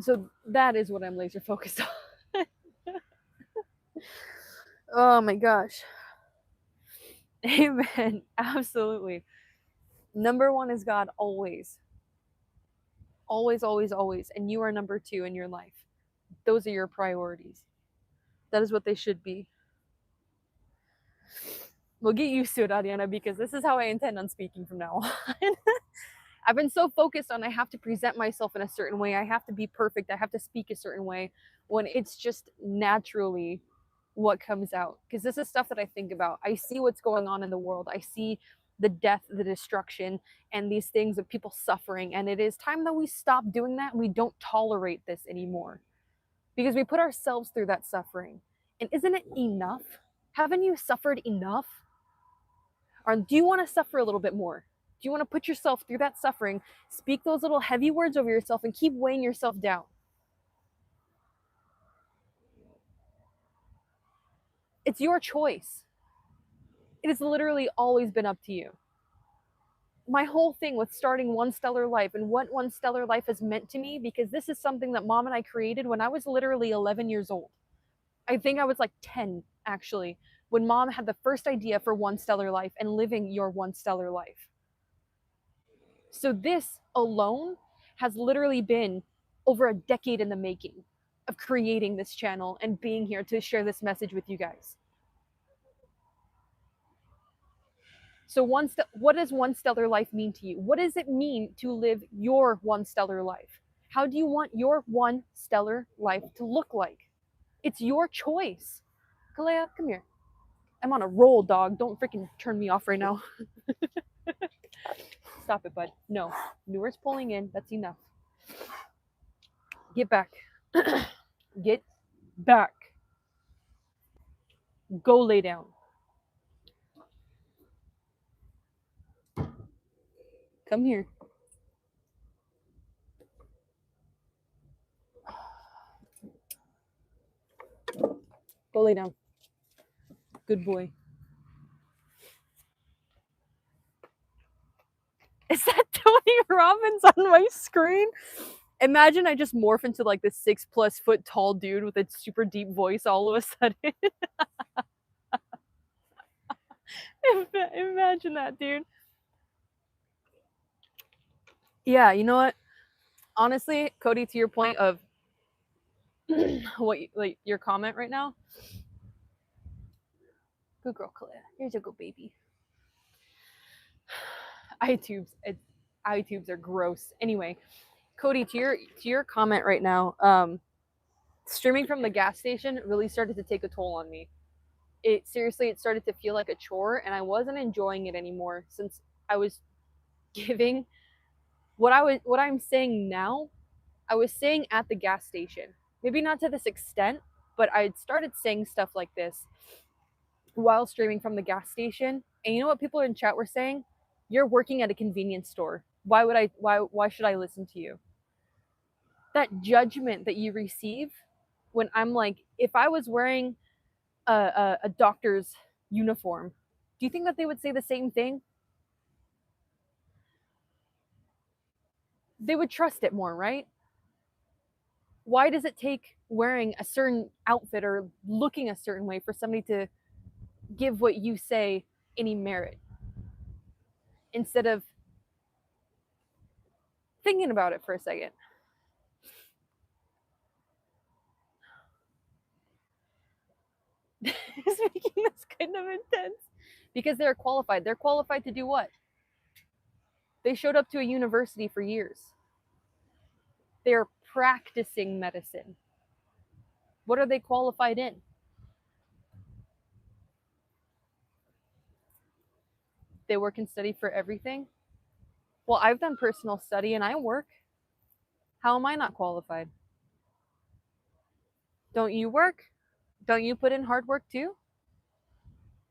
So that is what I'm laser focused on. Oh my gosh. Amen. Absolutely. Number one is God always. Always, always, always. And you are number two in your life. Those are your priorities. That is what they should be. We'll get used to it, Ariana, because this is how I intend on speaking from now on. I've been so focused on I have to present myself in a certain way. I have to be perfect. I have to speak a certain way when it's just naturally what comes out. Because this is stuff that I think about. I see what's going on in the world. I see the death, the destruction, and these things of people suffering. And it is time that we stop doing that. We don't tolerate this anymore because we put ourselves through that suffering. And isn't it enough? Haven't you suffered enough? Or do you want to suffer a little bit more? Do you want to put yourself through that suffering, speak those little heavy words over yourself, and keep weighing yourself down? It's your choice. It has literally always been up to you. My whole thing with starting One Stellar Life and what One Stellar Life has meant to me, because this is something that mom and I created when I was literally 11 years old. I think I was like 10, actually, when mom had the first idea for One Stellar Life and living your One Stellar Life. So this alone has literally been over a decade in the making of creating this channel and being here to share this message with you guys. So what does One Stellar Life mean to you? What does it mean to live your One Stellar Life? How do you want your One Stellar Life to look like? It's your choice. Kalea, come here. I'm on a roll, dog. Don't freaking turn me off right now. Stop it, bud. No. Newer's pulling in. That's enough. Get back. Get back. Go lay down. Come here. Go lay down. Good boy. Is that Tony Robbins on my screen? Imagine I just morph into like this 6+ foot tall dude with a super deep voice all of a sudden. Imagine that, dude. Yeah, you know what? Honestly, Cody, to your point of what like your comment right now. Good girl, Claire. Here's a good baby. iTubes are gross. Anyway, Cody, to your comment right now, streaming from the gas station really started to take a toll on me. It started to feel like a chore, and I wasn't enjoying it anymore since I was giving what I'm saying now. I was saying at the gas station, maybe not to this extent, but I started saying stuff like this while streaming from the gas station. And you know what people in chat were saying? You're working at a convenience store. Why should I listen to you? That judgment that you receive when I'm like, if I was wearing a doctor's uniform, do you think that they would say the same thing? They would trust it more, right? Why does it take wearing a certain outfit or looking a certain way for somebody to give what you say any merit instead of thinking about it for a second? Is making this kind of intense because they're qualified. They're qualified to do what? They showed up to a university for years. They're practicing medicine. What are they qualified in? They work and study for everything. Well, I've done personal study and I work. How am I not qualified? Don't you work? Don't you put in hard work too?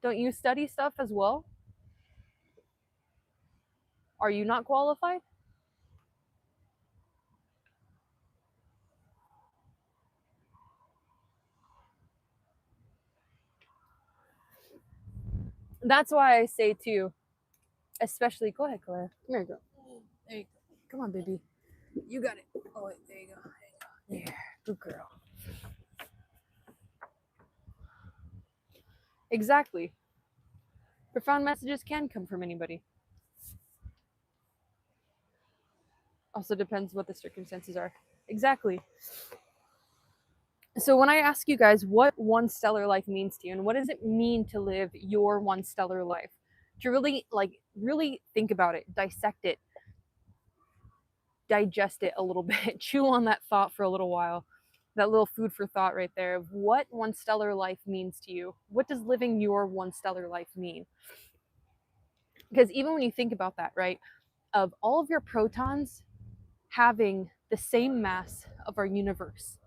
Don't you study stuff as well? Are you not qualified? That's why I say too, especially, go ahead, Claire. Come here, girl. There you go. Come on, baby. You got it. Oh, wait, there you go. Yeah, good girl. Exactly. Profound messages can come from anybody. Also depends what the circumstances are. Exactly. So when I ask you guys what one stellar life means to you and what does it mean to live your one stellar life, to really think about it, dissect it, digest it a little bit, chew on that thought for a little while, that little food for thought right there of what one stellar life means to you. What does living your one stellar life mean? Because even when you think about that, right, of all of your protons having the same mass of our universe,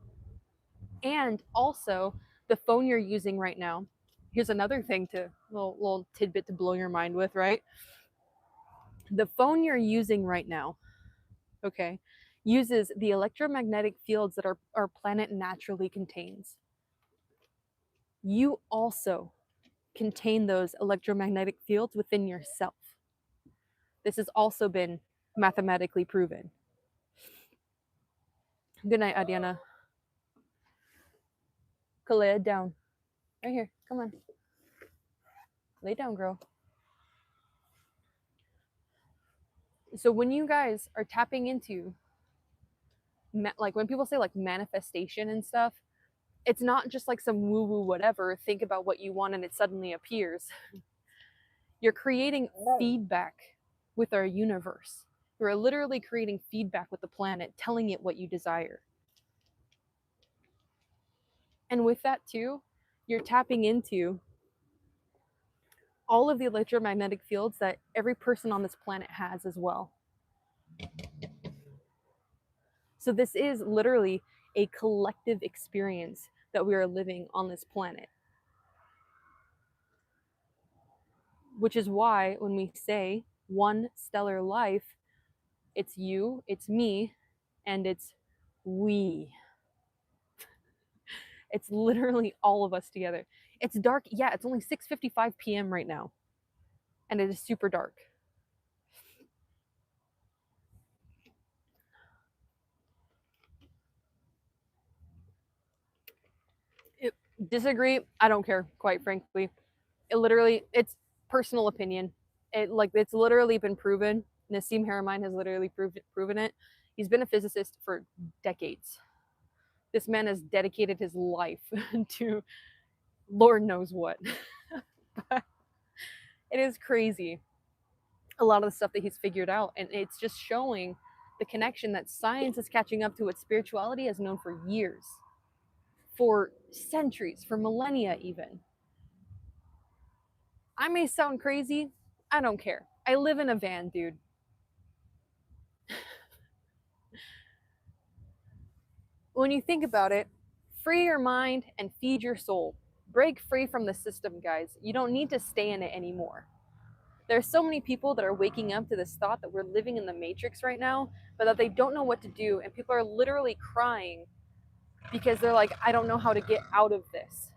and also the phone you're using right now, here's another thing to little tidbit to blow your mind with, right? The phone you're using right now, okay, uses the electromagnetic fields that our planet naturally contains. You also contain those electromagnetic fields within yourself. This has also been mathematically proven. Good night, Adiana. Lay it down. Right here. Come on. Lay down, girl. So when you guys are tapping into, like when people say like manifestation and stuff, it's not just like some woo woo whatever. Think about what you want and it suddenly appears. You're creating feedback with our universe. You're literally creating feedback with the planet, telling it what you desire. And with that too, you're tapping into all of the electromagnetic fields that every person on this planet has as well. So this is literally a collective experience that we are living on this planet. Which is why when we say one stellar life, it's you, it's me, and it's we. It's literally all of us together. It's dark. Yeah, it's only 6:55 p.m. right now. And it is super dark. Disagree? I don't care, quite frankly. It's personal opinion. It's literally been proven. Nassim Haramein has literally proven it. He's been a physicist for decades. This man has dedicated his life to Lord knows what. But it is crazy, a lot of the stuff that he's figured out, and it's just showing the connection that science is catching up to what spirituality has known for years, for centuries, for millennia even. I may sound crazy. I don't care. I live in a van, dude. When you think about it, free your mind and feed your soul. Break free from the system, guys. You don't need to stay in it anymore. There's so many people that are waking up to this thought that we're living in the matrix right now, but that they don't know what to do. And people are literally crying because they're like, I don't know how to get out of this.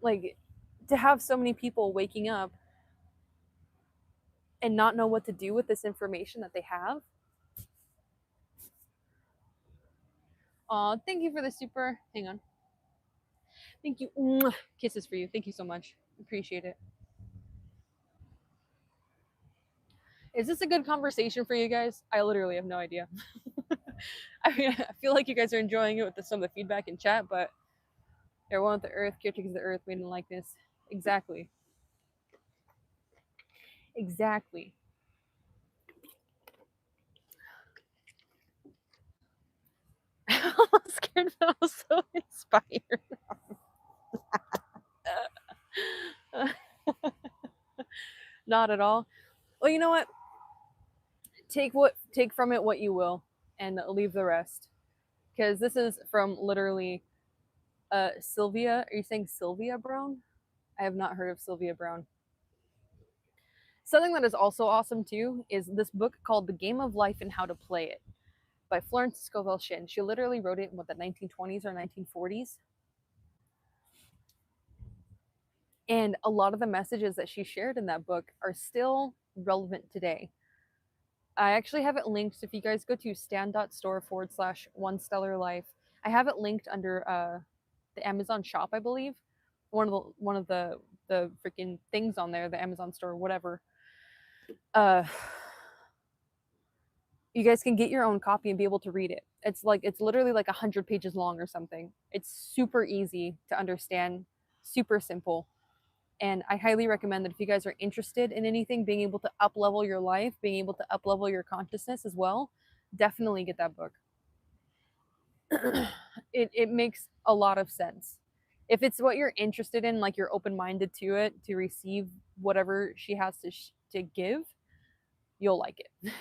Like, to have so many people waking up and not know what to do with this information that they have. Thank you for the super. Hang on. Thank you. Mwah. Kisses for you. Thank you so much. Appreciate it. Is this a good conversation for you guys? I literally have no idea. I mean, I feel like you guys are enjoying it with some of the feedback in chat, but they're one with the earth, caretakers of the earth, made in likeness. Exactly. Exactly. I'm scared, but also inspired. Not at all. Well, you know what? Take from it what you will, and leave the rest. Because this is from literally Sylvia. Are you saying Sylvia Brown? I have not heard of Sylvia Brown. Something that is also awesome too is this book called The Game of Life and How to Play It by Florence Scovel Shinn. She literally wrote it in the 1920s or 1940s. And a lot of the messages that she shared in that book are still relevant today. I actually have it linked. If you guys go to stand.store/one stellar life, I have it linked under the Amazon shop, I believe. One of the freaking things on there, the Amazon store, whatever. Uh, you guys can get your own copy and be able to read it. It's literally like 100 pages long or something. It's super easy to understand, super simple. And I highly recommend that if you guys are interested in anything, being able to up level your life, being able to up level your consciousness as well, definitely get that book. It makes a lot of sense. If it's what you're interested in, like you're open minded to it, to receive whatever she has to give, you'll like it.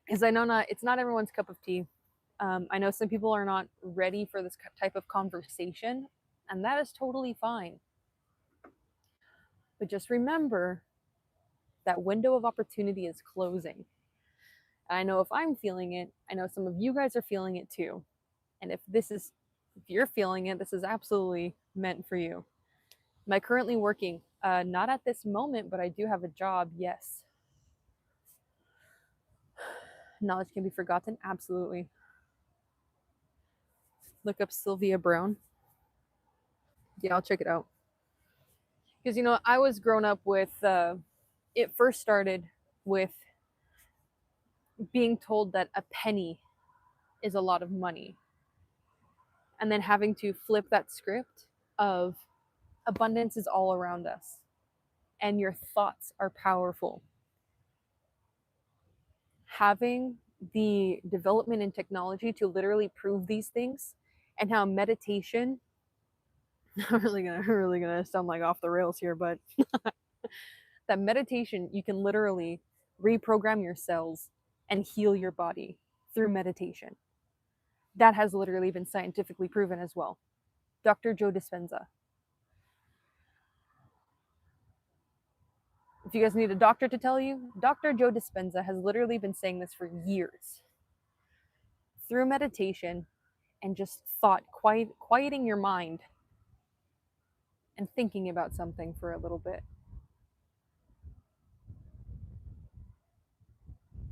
Because I know it's not everyone's cup of tea. I know some people are not ready for this type of conversation, and that is totally fine. But just remember that window of opportunity is closing. I know if I'm feeling it, I know some of you guys are feeling it too. And if you're feeling it, this is absolutely meant for you. Am I currently working? Not at this moment, but I do have a job. Yes. Knowledge can be forgotten. Absolutely. Look up Sylvia Brown. Yeah, I'll check it out. Because I was grown up with. It first started with being told that a penny is a lot of money, and then having to flip that script of abundance is all around us, and your thoughts are powerful. Having the development in technology to literally prove these things, and how meditation I'm really gonna sound like off the rails here, but that meditation, you can literally reprogram your cells and heal your body through meditation. That has literally been scientifically proven as well. Dr. Joe Dispenza. If you guys need a doctor to tell you, Dr. Joe Dispenza has literally been saying this for years. Through meditation and just quieting your mind and thinking about something for a little bit,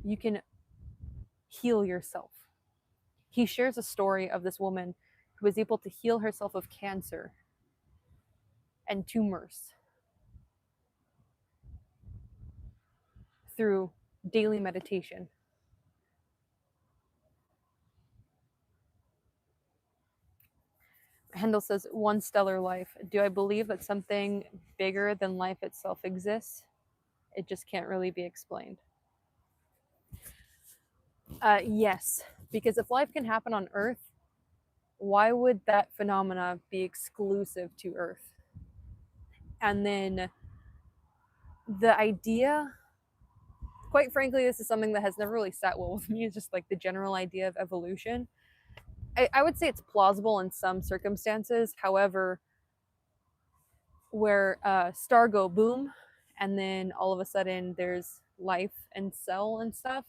you can heal yourself. He shares a story of this woman who was able to heal herself of cancer and tumors through daily meditation. Handel says, one stellar life. Do I believe that something bigger than life itself exists? It just can't really be explained. Yes, because if life can happen on Earth, why would that phenomena be exclusive to Earth? And then the idea, quite frankly, this is something that has never really sat well with me, is just like the general idea of evolution. I would say it's plausible in some circumstances. However, where star go boom, and then all of a sudden there's life and cell and stuff,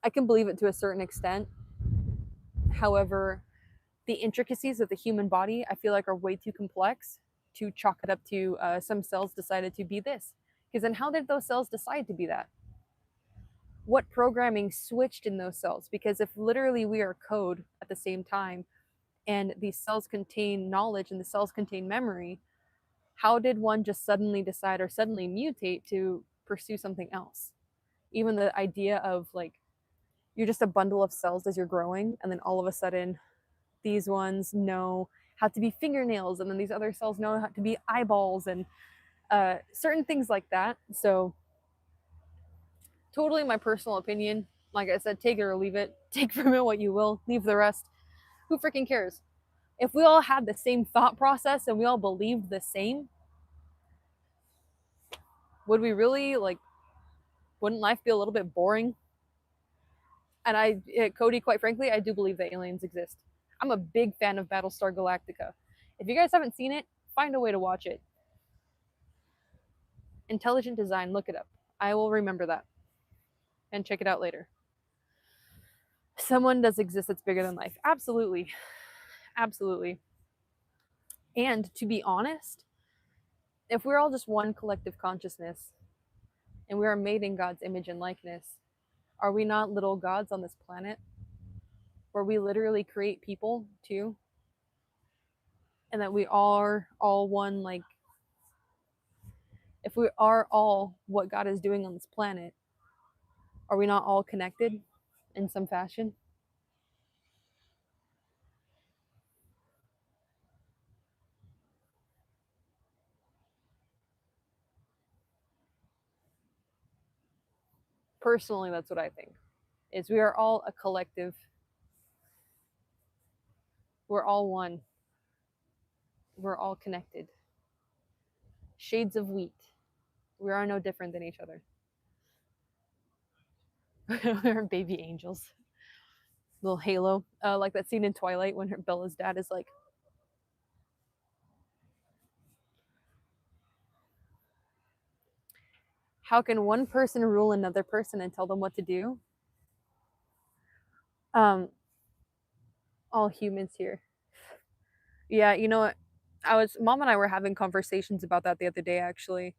I can believe it to a certain extent. However, the intricacies of the human body, I feel like, are way too complex to chalk it up to some cells decided to be this. Because then how did those cells decide to be that? What programming switched in those cells? Because if literally we are code at the same time, and these cells contain knowledge and the cells contain memory, how did one just suddenly decide or suddenly mutate to pursue something else? Even the idea of like, you're just a bundle of cells as you're growing, and then all of a sudden these ones know how to be fingernails, and then these other cells know how to be eyeballs, and certain things like that. So totally my personal opinion. Like I said, take it or leave it. Take from it what you will, leave the rest. Who freaking cares? If we all had the same thought process and we all believed the same, would we really, like, wouldn't life be a little bit boring? And Cody, quite frankly, I do believe that aliens exist. I'm a big fan of Battlestar Galactica. If you guys haven't seen it, find a way to watch it. Intelligent design, look it up. I will remember that and check it out later. Someone does exist that's bigger than life. Absolutely. Absolutely. And to be honest, if we're all just one collective consciousness and we are made in God's image and likeness, are we not little gods on this planet where we literally create people too? and that we are all one, like if we are all what God is doing on this planet, are we not all connected in some fashion? Personally, that's what I think. Is we are all a collective. We're all one. We're all connected. Shades of wheat. We are no different than each other. We're baby angels. Little halo. Like that scene in Twilight when Bella's dad is like, how can one person rule another person and tell them what to do? Um, all humans here. Yeah, you know what? Mom and I were having conversations about that the other day actually,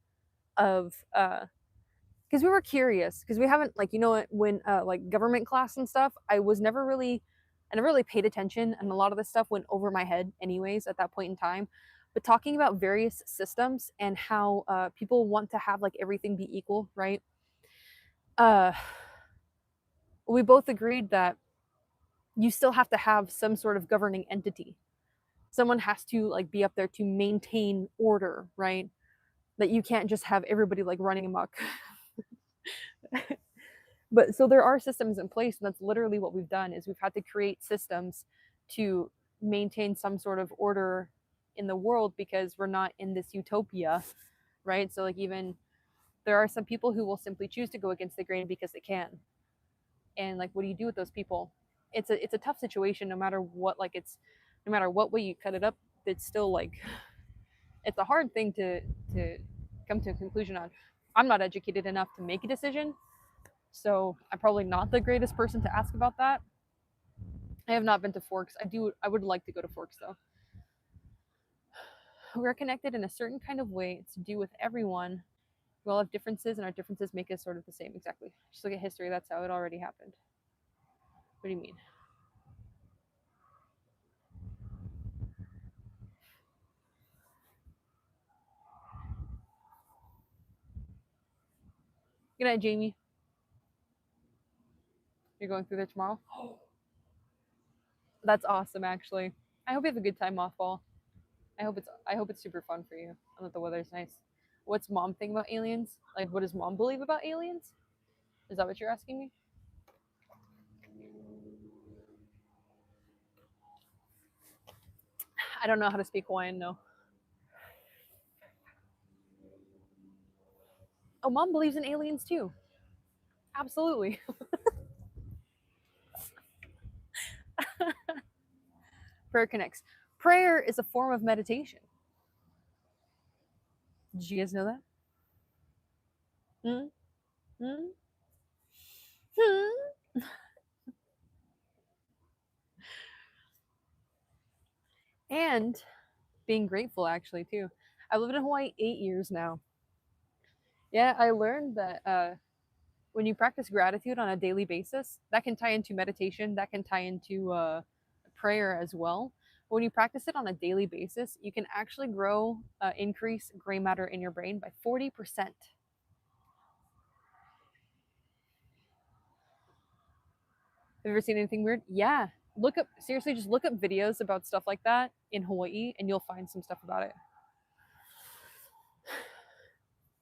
of because we were curious because we haven't, like, you know what, when like government class and stuff, I never really paid attention, and a lot of this stuff went over my head anyways at that point in time. But talking about various systems and how people want to have like everything be equal, right? uh we both agreed that you still have to have some sort of governing entity. Someone has to like be up there to maintain order, right? That you can't just have everybody like running amok. But so there are systems in place, and that's literally what we've done is we've had to create systems to maintain some sort of order in the world because we're not in this utopia, right? So like even there are some people who will simply choose to go against the grain because they can. And like what do you do with those people? It's a tough situation no matter what, like it's no matter what way you cut it up, it's still like it's a hard thing to come to a conclusion on. I'm not educated enough to make a decision, so I'm probably not the greatest person to ask about that. I have not been to Forks. I would like to go to Forks though. We're connected in a certain kind of way. It's to do with everyone. We all have differences, and our differences make us sort of the same. Exactly. Just look at history. That's how it already happened. What do you mean? Good night, Jamie. You're going through there tomorrow? That's awesome, actually. I hope you have a good time off, fall. I hope it's super fun for you and that the weather's nice. What's mom think about aliens? Like, what does mom believe about aliens? Is that what you're asking me? I don't know how to speak Hawaiian. No. Oh, mom believes in aliens too. Absolutely. Prayer connects. Prayer is a form of meditation. Did you guys know that? Hmm? Hmm? Hmm? And being grateful, actually, too. I've lived in Hawaii 8 years now. Yeah, I learned that when you practice gratitude on a daily basis, that can tie into meditation, that can tie into prayer as well. When you practice it on a daily basis, you can actually increase gray matter in your brain by 40%. Have you ever seen anything weird? Yeah. Seriously, just look up videos about stuff like that in Hawaii and you'll find some stuff about it.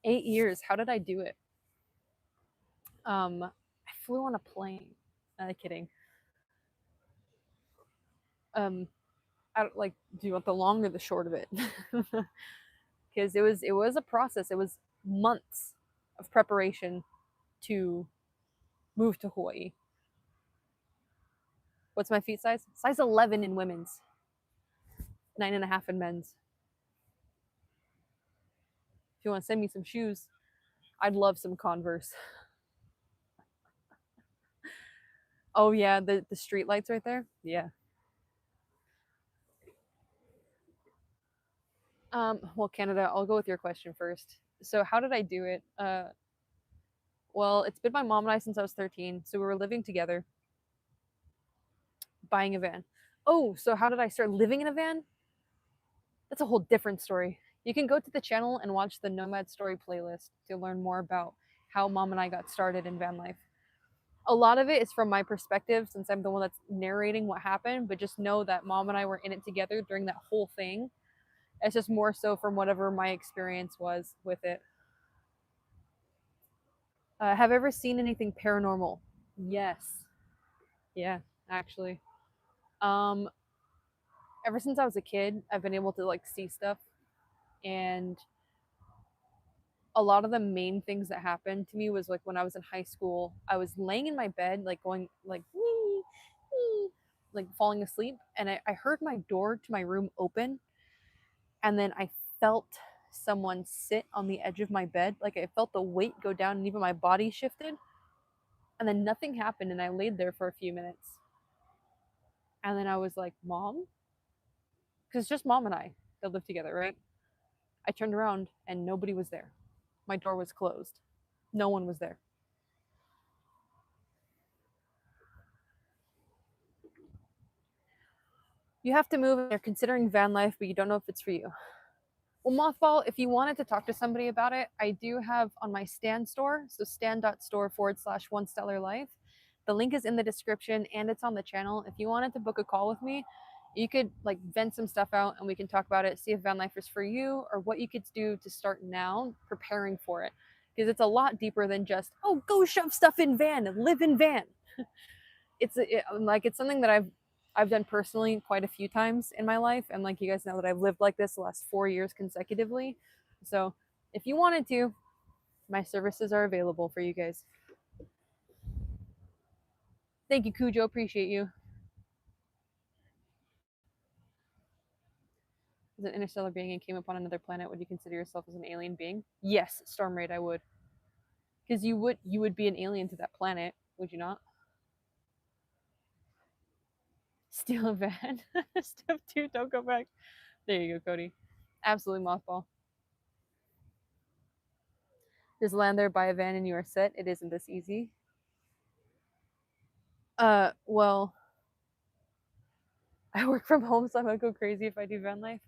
8 years. How did I do it? I flew on a plane. Kidding. Um, like, do you want the long or the short of it? Because it was a process. It was months of preparation to move to Hawaii. What's my feet size? Size 11 in women's, 9.5 in men's. If you want to send me some shoes, I'd love some Converse. Oh yeah, the street lights right there. Yeah. Well, Canada, I'll go with your question first. So how did I do it? Well, it's been my mom and I since I was 13. So we were living together, buying a van. Oh, so how did I start living in a van? That's a whole different story. You can go to the channel and watch the Nomad Story playlist to learn more about how mom and I got started in van life. A lot of it is from my perspective since I'm the one that's narrating what happened, but just know that mom and I were in it together during that whole thing. It's just more so from whatever my experience was with it. Have ever seen anything paranormal? Yes. Yeah, actually. Um, ever since I was a kid, I've been able to like see stuff, and a lot of the main things that happened to me was like when I was in high school, I was laying in my bed, like going like wee, wee, like falling asleep, and I heard my door to my room open, and then I felt someone sit on the edge of my bed. Like I felt the weight go down, and even my body shifted, and then nothing happened, and I laid there for a few minutes, and then I was like, "Mom," because it's just mom and I that live together, right? I turned around and nobody was there. My door was closed. No one was there. You have to move and you're considering van life, but you don't know if it's for you. Well, Mothball, if you wanted to talk to somebody about it, I do have on my Stand store, so stand.store/one stellar life. The link is in the description and it's on the channel. If you wanted to book a call with me, you could like vent some stuff out and we can talk about it, see if van life is for you or what you could do to start now preparing for it. Because it's a lot deeper than just, oh, go shove stuff in van and live in van. It's something that I've done personally quite a few times in my life, and like you guys know that I've lived like this the last 4 years consecutively. So if you wanted to, my services are available for you guys. Thank you, Cujo. Appreciate you. As an interstellar being and came upon another planet, would you consider yourself as an alien being? Yes, Stormraid, I would. Because you would be an alien to that planet, would you not? Steal a van. Step 2, don't go back. There you go, Cody. Absolutely mothball. Just land there, buy a van, and you are set. It isn't this easy. Well, I work from home, so I'm gonna go crazy if I do van life.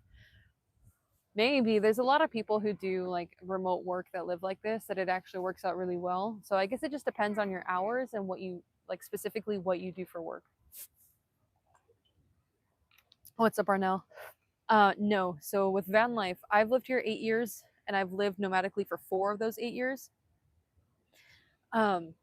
Maybe there's a lot of people who do like remote work that live like this that it actually works out really well. So I guess it just depends on your hours and what you like specifically what you do for work. What's up, Arnell? No. So with van life, I've lived here 8 years and I've lived nomadically for 4 of those 8 years. Um,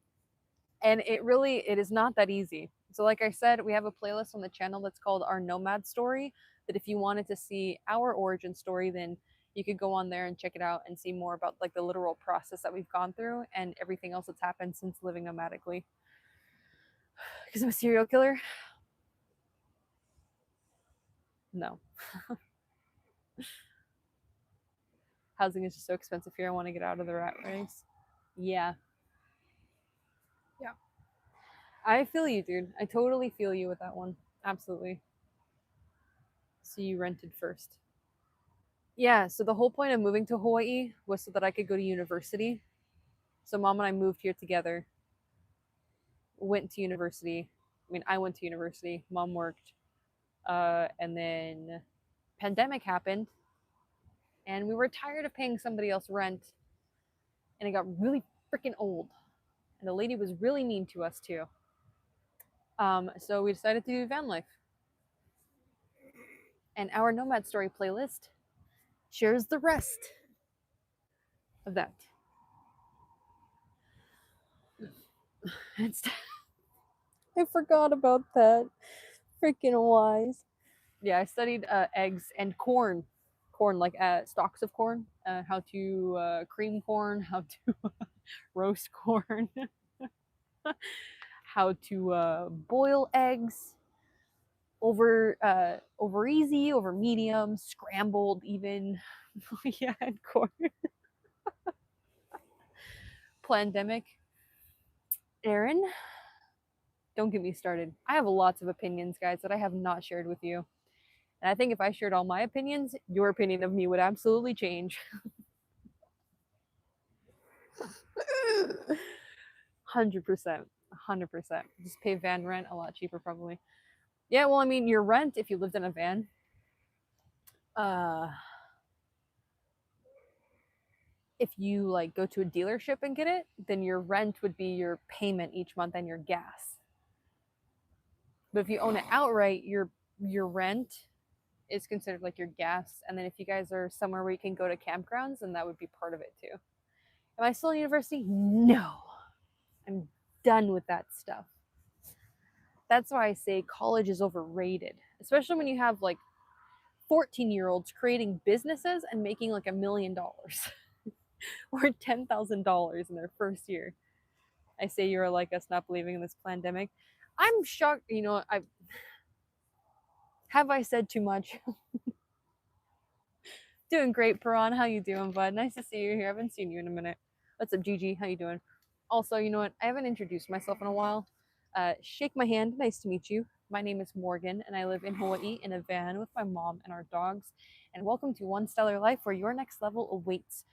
and it is not that easy. So like I said, we have a playlist on the channel that's called Our Nomad Story, that if you wanted to see our origin story, then you could go on there and check it out and see more about like the literal process that we've gone through and everything else that's happened since living nomadically. Because I'm a serial killer? No. Housing is just so expensive here. I want to get out of the rat race. Yeah. Yeah. I feel you, dude. I totally feel you with that one. Absolutely. So you rented first. Yeah, so the whole point of moving to Hawaii was so that I could go to university. So mom and I moved here together, went to university. I mean, I went to university, mom worked. And then pandemic happened and we were tired of paying somebody else rent and it got really freaking old. And the lady was really mean to us too. So we decided to do van life. And our Nomad Story playlist shares the rest of that. I forgot about that. Freaking wise. Yeah, I studied eggs and corn. Corn, like stalks of corn. How to cream corn, how to roast corn, how to boil eggs over easy, over medium, scrambled even. Yeah, and corn. Plandemic. Aaron, don't get me started. I have lots of opinions, guys, that I have not shared with you. And I think if I shared all my opinions, your opinion of me would absolutely change. 100%. 100%. Just pay van rent a lot cheaper, probably. Yeah, well, I mean, your rent, if you lived in a van, uh if you like go to a dealership and get it, then your rent would be your payment each month and your gas. But if you own it outright, your rent is considered like your gas. And then if you guys are somewhere where you can go to campgrounds, then that would be part of it too. Am I still in university? No. I'm done with that stuff. That's why I say college is overrated, especially when you have like 14-year-olds creating businesses and making like $1 million or $10,000 in their first year. I say you're like us not believing in this pandemic. I'm shocked. You know, I said too much? Doing great, Piran. How you doing, bud? Nice to see you here. I haven't seen you in a minute. What's up, Gigi? How you doing? Also, you know what? I haven't introduced myself in a while. Shake my hand. Nice to meet you. My name is Morgan, and I live in Hawaii in a van with my mom and our dogs. And welcome to One Stellar Life, where your next level awaits.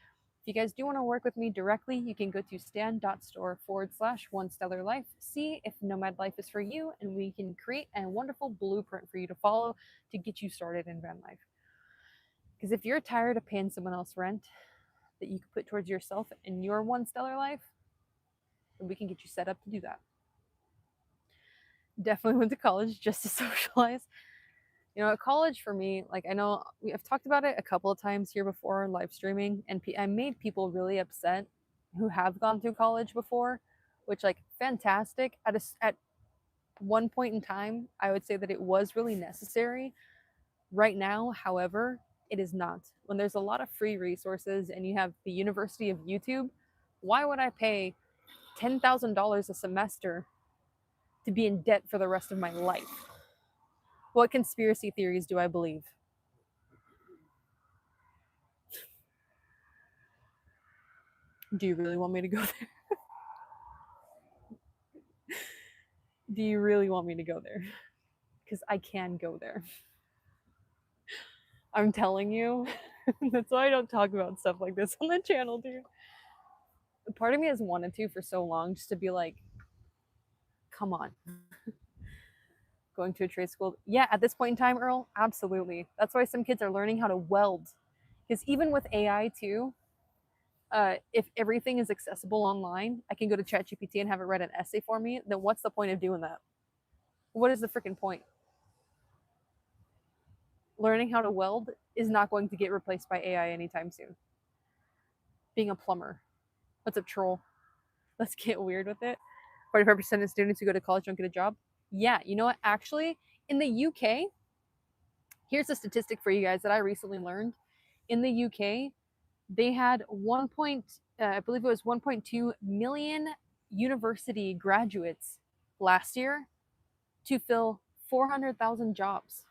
If you guys do want to work with me directly, you can go to stan.store/One Stellar Life. See if Nomad Life is for you, and we can create a wonderful blueprint for you to follow to get you started in van life. Because if you're tired of paying someone else rent that you can put towards yourself in your One Stellar Life, then we can get you set up to do that. Definitely went to college just to socialize. You know, at college for me, like I know I've talked about it a couple of times here before live streaming, and I made people really upset who have gone through college before, which like fantastic. At one point in time, I would say that it was really necessary. Right now, however, it is not. When there's a lot of free resources and you have the University of YouTube, why would I pay $10,000 a semester to be in debt for the rest of my life? What conspiracy theories do I believe? Do you really want me to go there? Do you really want me to go there? Because I can go there. I'm telling you. That's why I don't talk about stuff like this on the channel, dude. Part of me has wanted to for so long, just to be like, come on. Going to a trade school. Yeah, at this point in time, Earl, absolutely. That's why some kids are learning how to weld. Because even with AI too, if everything is accessible online, I can go to ChatGPT and have it write an essay for me. Then what's the point of doing that? What is the freaking point? Learning how to weld is not going to get replaced by AI anytime soon. Being a plumber. What's up, troll? Let's get weird with it. 45% of students who go to college don't get a job. Yeah, you know what? Actually, in the UK, here's a statistic for you guys that I recently learned. In the UK, they had I believe it was 1.2 million university graduates last year to fill 400,000 jobs.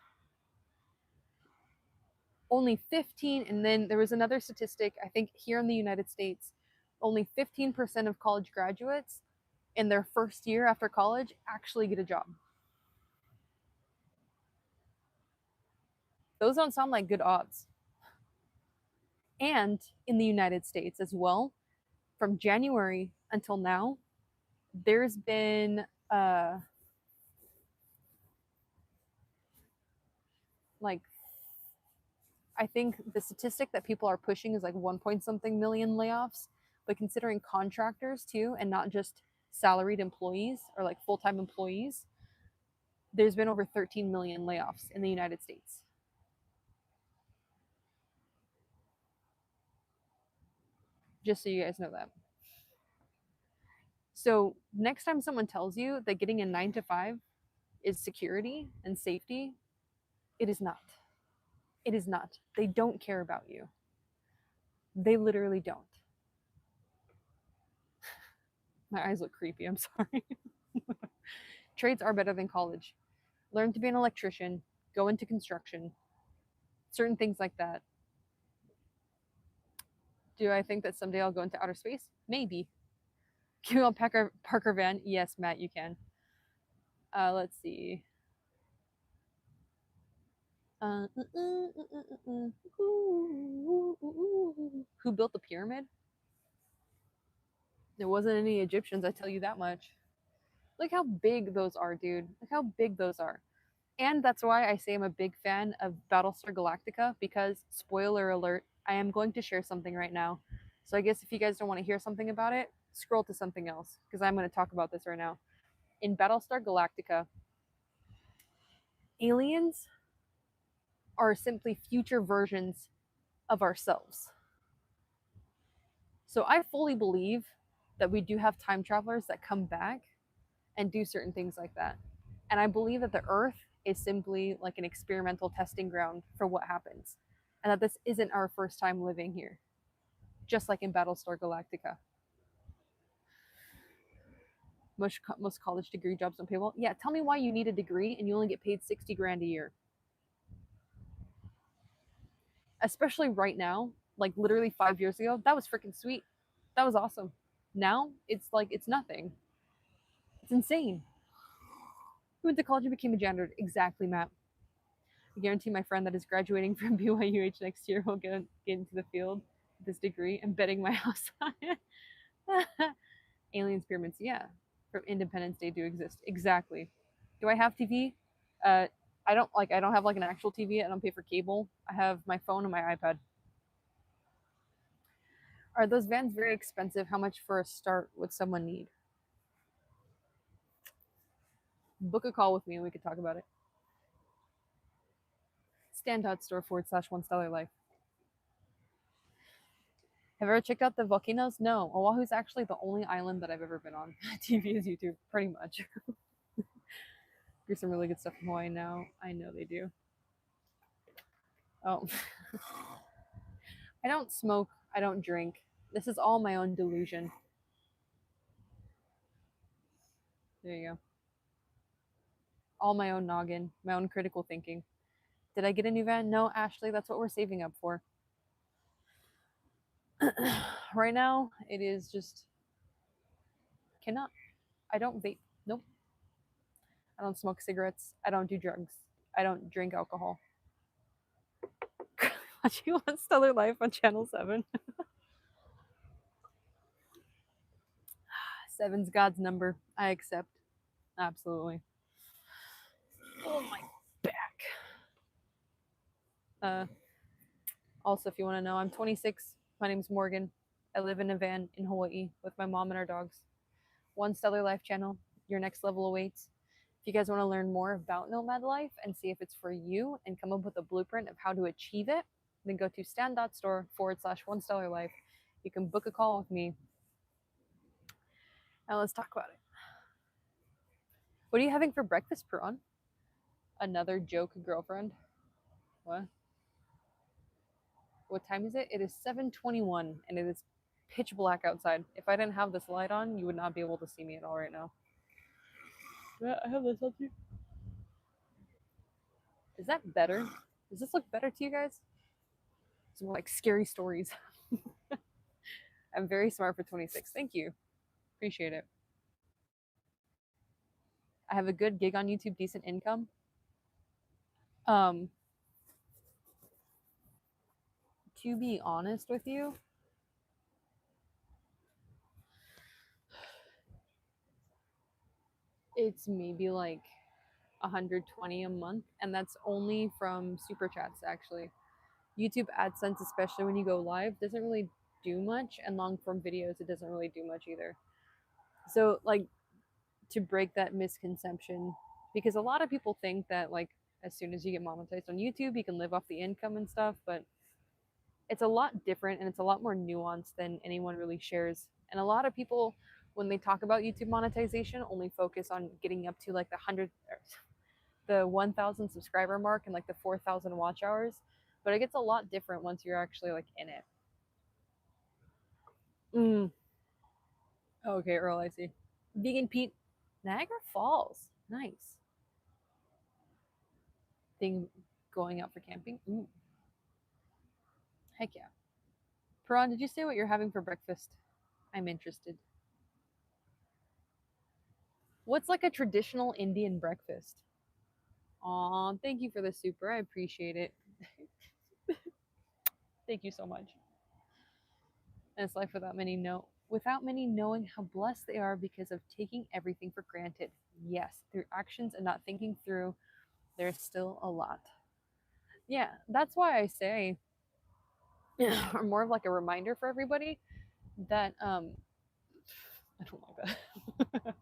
Only 15, and then there was another statistic, I think here in the United States, only 15% of college graduates in their first year after college actually get a job. Those don't sound like good odds. And in the United States as well, from January until now, there's been like, I think the statistic that people are pushing is like 1 point something million layoffs, but considering contractors too, and not just salaried employees or like full-time employees, there's been over 13 million layoffs in the United States. Just so you guys know that. So next time someone tells you that getting a 9 to 5 is security and safety, it is not. It is not. They don't care about you. They literally don't. My eyes look creepy. I'm sorry. Trades are better than college. Learn to be an electrician, go into construction, certain things like that. Do I think that someday I'll go into outer space? Maybe. Can we all Parker van? Yes, Matt, you can. Let's see. Who built the pyramid? There wasn't any Egyptians, I tell you that much. Look how big those are, dude. Look how big those are. And that's why I say I'm a big fan of Battlestar Galactica because, spoiler alert, I am going to share something right now. So I guess if you guys don't want to hear something about it, scroll to something else because I'm going to talk about this right now. In Battlestar Galactica, aliens are simply future versions of ourselves. So I fully believe that we do have time travelers that come back and do certain things like that. And I believe that the Earth is simply like an experimental testing ground for what happens. And that this isn't our first time living here, just like in Battlestar Galactica. Most college degree jobs don't pay well. Yeah, tell me why you need a degree and you only get paid 60 grand a year. Especially right now, like literally 5 years ago, that was freaking sweet. That was awesome. Now it's like it's nothing. It's insane. Who went to college and became a janitor? Exactly, Matt. I guarantee my friend that is graduating from BYUH next year will get into the field with this degree. I'm betting my house on it. Aliens, pyramids, yeah. From Independence Day do exist. Exactly. Do I have TV? Uh, I don't have like an actual TV. I don't pay for cable. I have my phone and my iPad. Are those vans very expensive? How much for a start would someone need? Book a call with me and we could talk about it. Stand.store/$1 life. Have you ever checked out the volcanoes? No. Oahu's actually the only island that I've ever been on. TV is YouTube, pretty much. There's some really good stuff in Hawaii now. I know they do. Oh. I don't smoke. I don't drink. This is all my own delusion. There you go. All my own noggin, my own critical thinking. Did I get a new van? No, Ashley, that's what we're saving up for. Right now, it is just cannot. I don't vape. Nope. I don't smoke cigarettes. I don't do drugs. I don't drink alcohol. Watching One Stellar Life on Channel 7. Seven's God's number. I accept. Absolutely. Oh, my back. Also, if you want to know, I'm 26. My name's Morgan. I live in a van in Hawaii with my mom and our dogs. One Stellar Life channel. Your next level awaits. If you guys want to learn more about Nomad Life and see if it's for you and come up with a blueprint of how to achieve it, then go to stand.store/1 stellar life. You can book a call with me. Now let's talk about it. What are you having for breakfast, Peron? Another joke girlfriend? What? What time is it? It is 7:21 and it is pitch black outside. If I didn't have this light on, you would not be able to see me at all right now. Yeah, I have this on too. Is that better? Does this look better to you guys? It's more like scary stories. I'm very smart for 26. Thank you. Appreciate it. I have a good gig on YouTube, decent income. Um, to be honest with you, it's maybe like 120 a month, and that's only from super chats actually. YouTube AdSense, especially when you go live, doesn't really do much, and long form videos, it doesn't really do much either. So, like, to break that misconception, because a lot of people think that, like, as soon as you get monetized on YouTube, you can live off the income and stuff, but it's a lot different and it's a lot more nuanced than anyone really shares. And a lot of people, when they talk about YouTube monetization, only focus on getting up to like the 1,000 subscriber mark and like the 4,000 watch hours. But it gets a lot different once you're actually like in it. Mm. Okay, Earl, I see. Vegan Pete, Niagara Falls, nice. Thing going out for camping. Ooh. Heck yeah. Peron, did you say what you're having for breakfast? I'm interested. What's like a traditional Indian breakfast? Aw, thank you for the super. I appreciate it. Thank you so much. And it's life without many knowing how blessed they are because of taking everything for granted. Yes, through actions and not thinking through There's still a lot. Yeah, that's why I say, or more of like a reminder for everybody that I don't like that.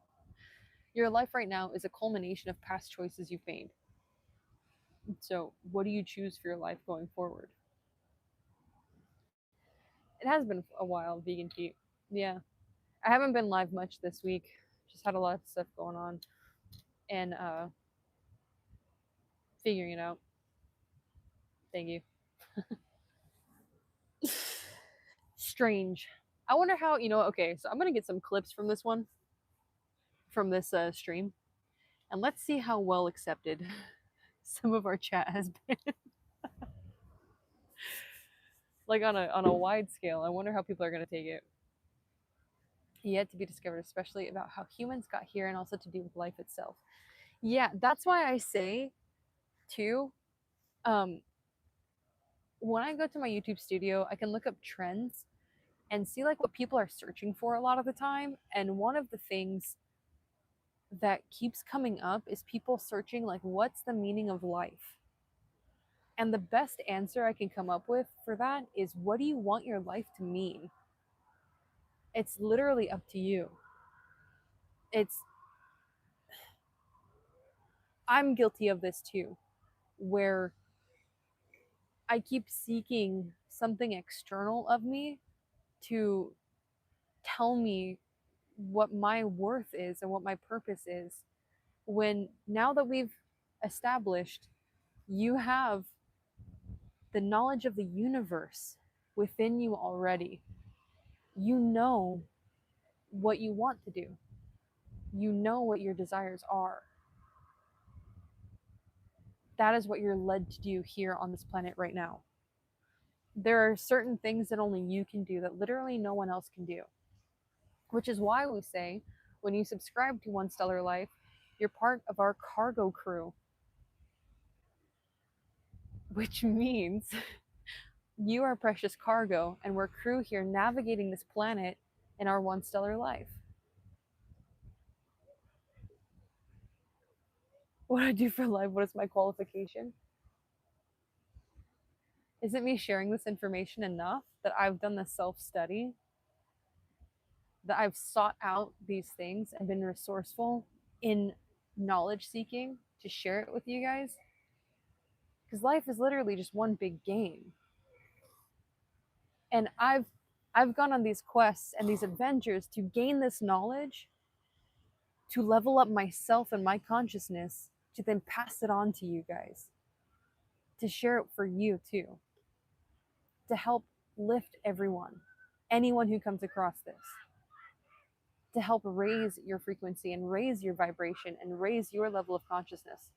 Your life right now is a culmination of past choices you've made. So, what do you choose for your life going forward? It has been a while, vegan feet. Yeah, I haven't been live much this week. Just had a lot of stuff going on and figuring it out. Thank you. Strange. I wonder how, okay, so I'm going to get some clips from this one, from this stream, and let's see how well accepted some of our chat has been. Like on a wide scale. I wonder how people are going to take it. Yet to be discovered, especially about how humans got here and also to do with life itself. Yeah, that's why I say, too, um, when I go to my YouTube studio, I can look up trends and see like what people are searching for a lot of the time. And one of the things that keeps coming up is people searching like what's the meaning of life? And the best answer I can come up with for that is what do you want your life to mean? It's literally up to you. It's I'm guilty of this too, where I keep seeking something external of me to tell me what my worth is and what my purpose is. When now that we've established you have the knowledge of the universe within you already, you know what you want to do, you know what your desires are. That is what you're led to do here on this planet right now. There are certain things that only you can do that literally no one else can do, which is why we say when you subscribe to One Stellar Life, you're part of our cargo crew, which means you are precious cargo and we're crew here navigating this planet in our One Stellar Life. What do I do for life? What is my qualification? Isn't me sharing this information enough that I've done the self-study, that I've sought out these things and been resourceful in knowledge seeking to share it with you guys? Because life is literally just one big game. And I've gone on these quests and these adventures to gain this knowledge, to level up myself and my consciousness, to then pass it on to you guys, to share it for you too, to help lift anyone who comes across this, to help raise your frequency and raise your vibration and raise your level of consciousness.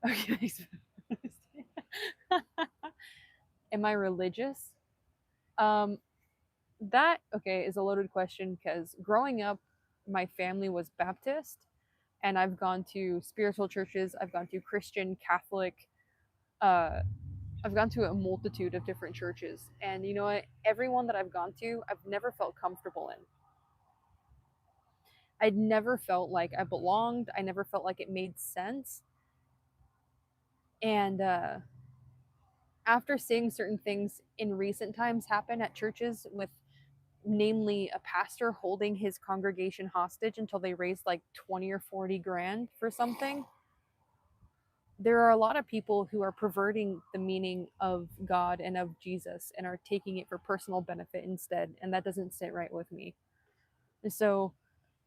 Okay. Am I religious? That, okay, is a loaded question because growing up, my family was Baptist, and I've gone to spiritual churches, I've gone to Christian, Catholic, uh, I've gone to a multitude of different churches. And you know what? Everyone that I've gone to, I've never felt comfortable in. I'd never felt like I belonged. I never felt like it made sense. And after seeing certain things in recent times happen at churches with namely a pastor holding his congregation hostage until they raised like 20 or 40 grand for something, there are a lot of people who are perverting the meaning of God and of Jesus and are taking it for personal benefit instead, and that doesn't sit right with me. And so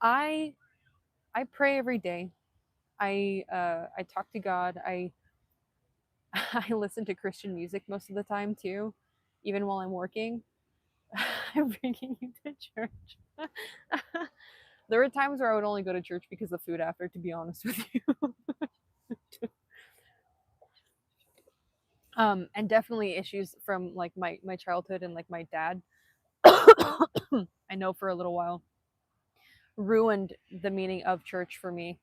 I pray every day. I talk to God. I listen to Christian music most of the time too, even while I'm working. I'm bringing you to church. There were times where I would only go to church because of food after, to be honest with you. And definitely issues from like my childhood and like my dad. I know for a little while ruined the meaning of church for me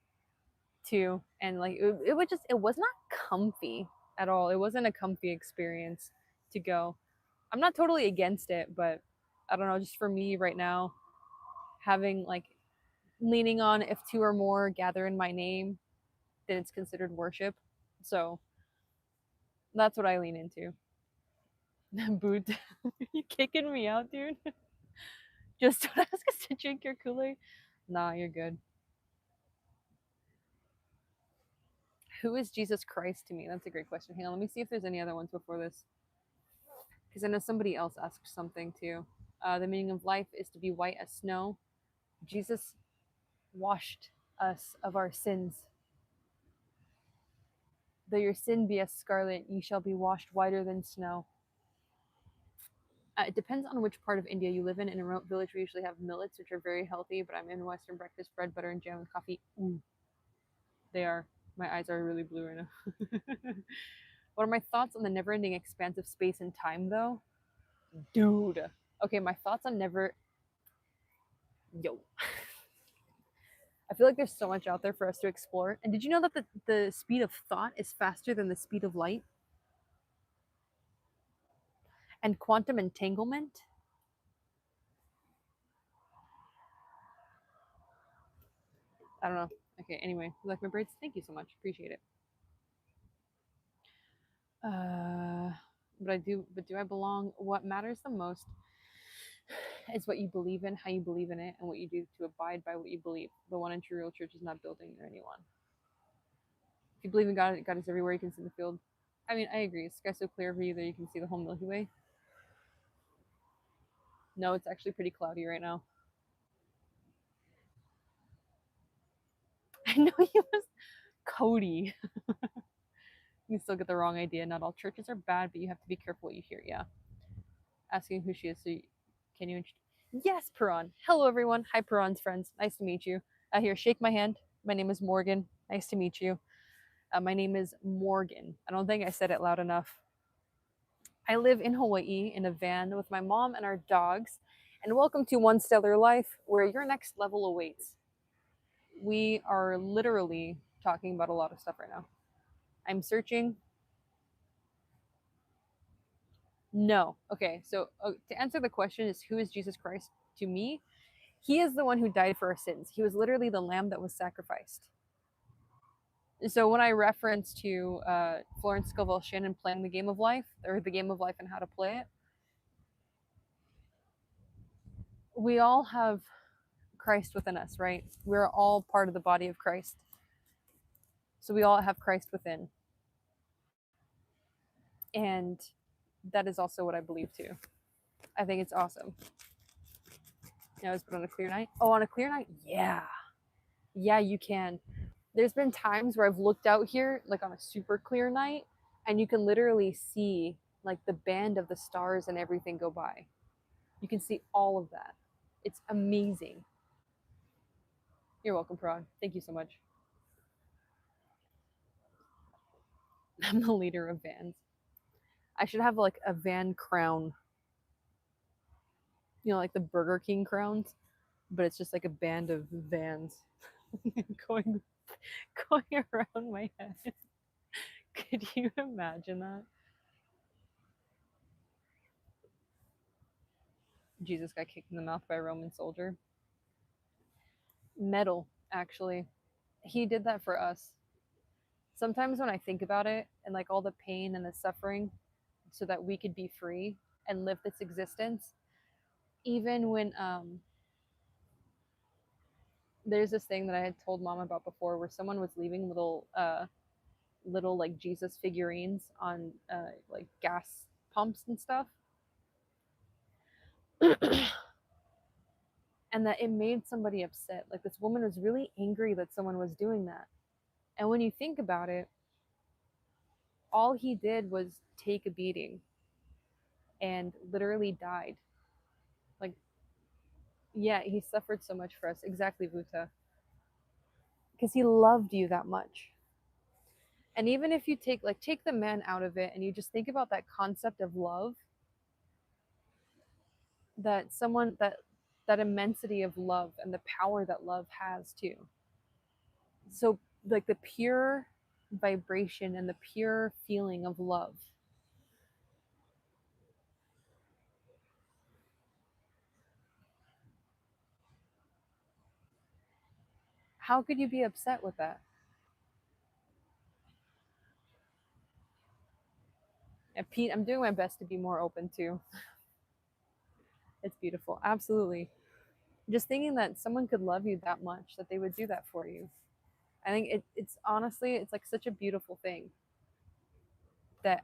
too, and like it was not comfy at all. It wasn't a comfy experience to go. I'm not totally against it, but I don't know, just for me right now, having like leaning on if two or more gather in my name, then it's considered worship. So that's what I lean into. Boot, you kicking me out, dude? Just don't ask us to drink your Kool-Aid. Nah, you're good. Who is Jesus Christ to me? That's a great question. Hang on, let me see if there's any other ones before this. Because I know somebody else asked something too. The meaning of life is to be white as snow. Jesus washed us of our sins. Though your sin be as scarlet, ye shall be washed whiter than snow. It depends on which part of India you live in. In a remote village, we usually have millets, which are very healthy, but I'm in Western breakfast, bread, butter, and jam with coffee. Ooh, they are. My eyes are really blue right now. What are my thoughts on the never ending expanse of space and time, though? Dude. Okay, my thoughts on never. Yo. I feel like there's so much out there for us to explore. And did you know that the speed of thought is faster than the speed of light? And quantum entanglement? I don't know. Okay, anyway, you like my braids? Thank you so much. Appreciate it. Uh, but do I belong? What matters the most is what you believe in, how you believe in it, and what you do to abide by what you believe. The one and true real church is not building or anyone. If you believe in God, God is everywhere. You can see the field. I mean, I agree. Is the sky so clear for you that you can see the whole Milky Way? No, it's actually pretty cloudy right now. I know he was Cody. You still get the wrong idea. Not all churches are bad, but you have to be careful what you hear. Yeah. Asking who she is. So can you? Yes, Peron. Hello, everyone. Hi, Peron's friends. Nice to meet you. Here, shake my hand. My name is Morgan. Nice to meet you. My name is Morgan. I don't think I said it loud enough. I live in Hawaii in a van with my mom and our dogs. And welcome to One Stellar Life, where your next level awaits. We are literally talking about a lot of stuff right now. I'm searching. No. Okay, so to answer the question is who is Jesus Christ to me? He is the one who died for our sins. He was literally the lamb that was sacrificed. So when I reference to Florence Scovel Shannon playing the game of life, or the game of life and how to play it, we all have Christ within us, right? We're all part of the body of Christ. So we all have Christ within. And that is also what I believe too. I think it's awesome. Now, is it on a clear night? Oh, on a clear night? Yeah. Yeah, you can. There's been times where I've looked out here, like on a super clear night, and you can literally see like the band of the stars and everything go by. You can see all of that. It's amazing. You're welcome, Prod. Thank you so much. I'm the leader of vans. I should have like a van crown. You know, like the Burger King crowns, but it's just like a band of vans going going around my head. Could you imagine that? Jesus got kicked in the mouth by a Roman soldier. Metal, actually. He did that for us. Sometimes when I think about it and like all the pain and the suffering so that we could be free and live this existence, even when there's this thing that I had told mom about before where someone was leaving little like Jesus figurines on like gas pumps and stuff. And that it made somebody upset. Like this woman was really angry that someone was doing that. And when you think about it, all he did was take a beating and literally died. Like, yeah, he suffered so much for us. Exactly, Vuta. Because he loved you that much. And even if you take the man out of it and you just think about that concept of love, that someone that immensity of love and the power that love has too. So like the pure vibration and the pure feeling of love. How could you be upset with that? And Pete, I'm doing my best to be more open too. It's beautiful. Absolutely. Just thinking that someone could love you that much that they would do that for you. I think it's honestly, it's like such a beautiful thing that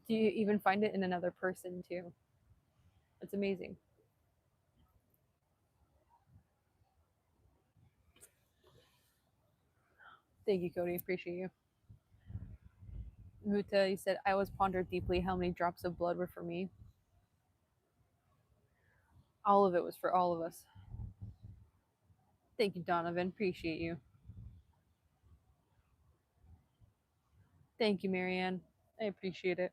do you even find it in another person too? It's amazing. Thank you, Cody. Appreciate you. Huta, you said, I always pondered deeply how many drops of blood were for me. All of it was for all of us. Thank you, Donovan. Appreciate you. Thank you, Marianne. I appreciate it.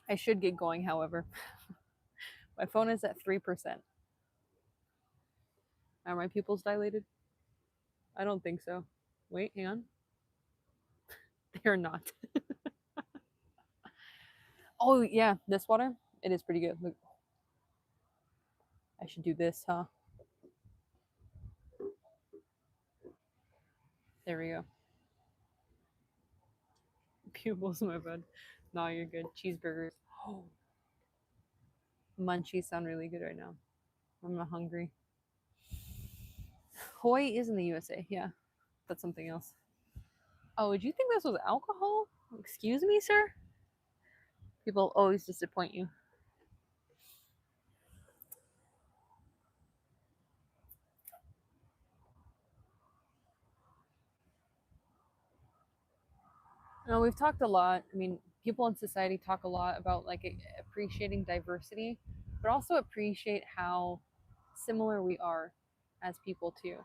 I should get going, however. My phone is at 3%. Are my pupils dilated? I don't think so. Wait, hang on. They are not. Oh, yeah, this water, it is pretty good. Look, I should do this, huh? There we go. Pupils, my bad. No, you're good. Cheeseburgers. Oh, munchies sound really good right now. I'm not hungry. Hawaii is in the USA. Yeah, that's something else. Oh, did you think this was alcohol? Excuse me, sir? People always disappoint you. No, we've talked a lot. I mean, people in society talk a lot about like appreciating diversity, but also appreciate how similar we are as people too,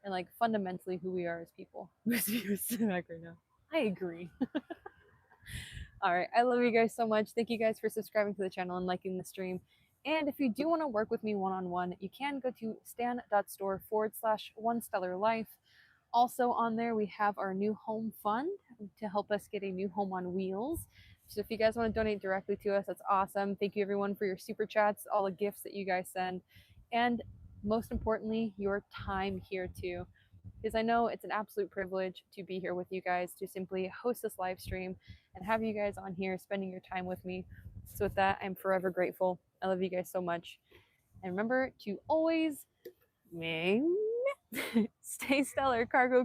and like fundamentally who we are as people. Back right now. I agree. All right. I love you guys so much. Thank you guys for subscribing to the channel and liking the stream. And if you do want to work with me one on one, you can go to stan.store/onestellarlife. Also, on there, we have our new home fund to help us get a new home on wheels. So, if you guys want to donate directly to us, that's awesome. Thank you, everyone, for your super chats, all the gifts that you guys send, and most importantly, your time here, too, because I know it's an absolute privilege to be here with you guys, to simply host this live stream and have you guys on here spending your time with me. So with that, I'm forever grateful. I love you guys so much. And remember to always stay stellar, cargo